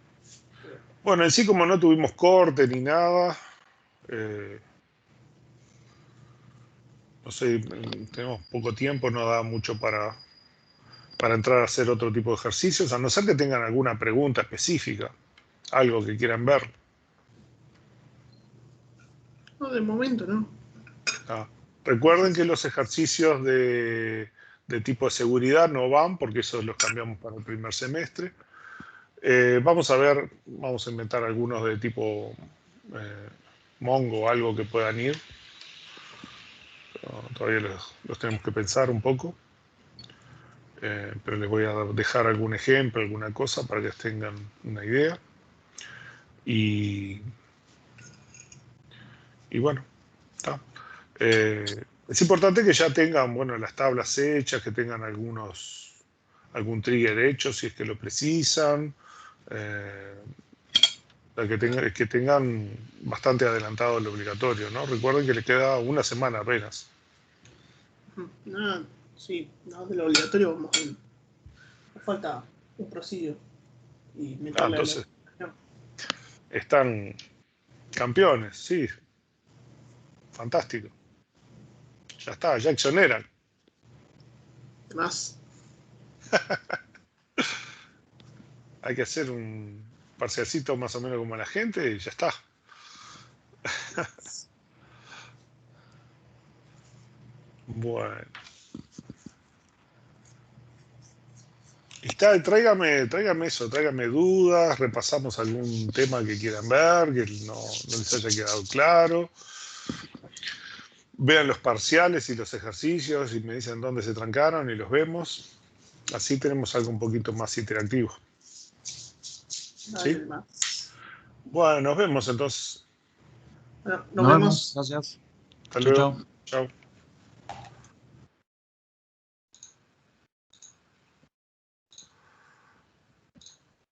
S3: Bueno, en sí como no tuvimos corte ni nada, no sé, tenemos poco tiempo, no da mucho para entrar a hacer otro tipo de ejercicios, a no ser que tengan alguna pregunta específica, algo que quieran ver.
S4: No, de momento no.
S3: Ah, recuerden que los ejercicios de tipo de seguridad no van, porque esos los cambiamos para el primer semestre. Vamos a inventar algunos de tipo Mongo o algo que puedan ir. Todavía los tenemos que pensar un poco. Pero les voy a dejar algún ejemplo, alguna cosa para que tengan una idea. Y bueno, está. Es importante que ya tengan, bueno, las tablas hechas, que tengan algún trigger hecho si es que lo precisan, que tengan bastante adelantado el obligatorio, ¿no? Recuerden que les queda una semana apenas.
S6: No, sí, no, de lo obligatorio vamos bien. Nos falta un prosidio y meterle
S3: Entonces,
S6: la...
S3: están campeones, sí, fantástico. Ya está, Jackson era.
S6: Más.
S3: Hay que hacer un parcialcito más o menos como la gente y ya está. Bueno. Y está, tráigame eso, tráigame dudas, repasamos algún tema que quieran ver, que no les haya quedado claro. Vean los parciales y los ejercicios y me dicen dónde se trancaron y los vemos. Así tenemos algo un poquito más interactivo. ¿Sí?
S6: Más.
S3: Bueno, nos vemos entonces.
S6: Bueno,
S5: Nos vemos. Gracias.
S3: Hasta
S5: Chau,
S3: luego.
S5: chau.
S3: Chao.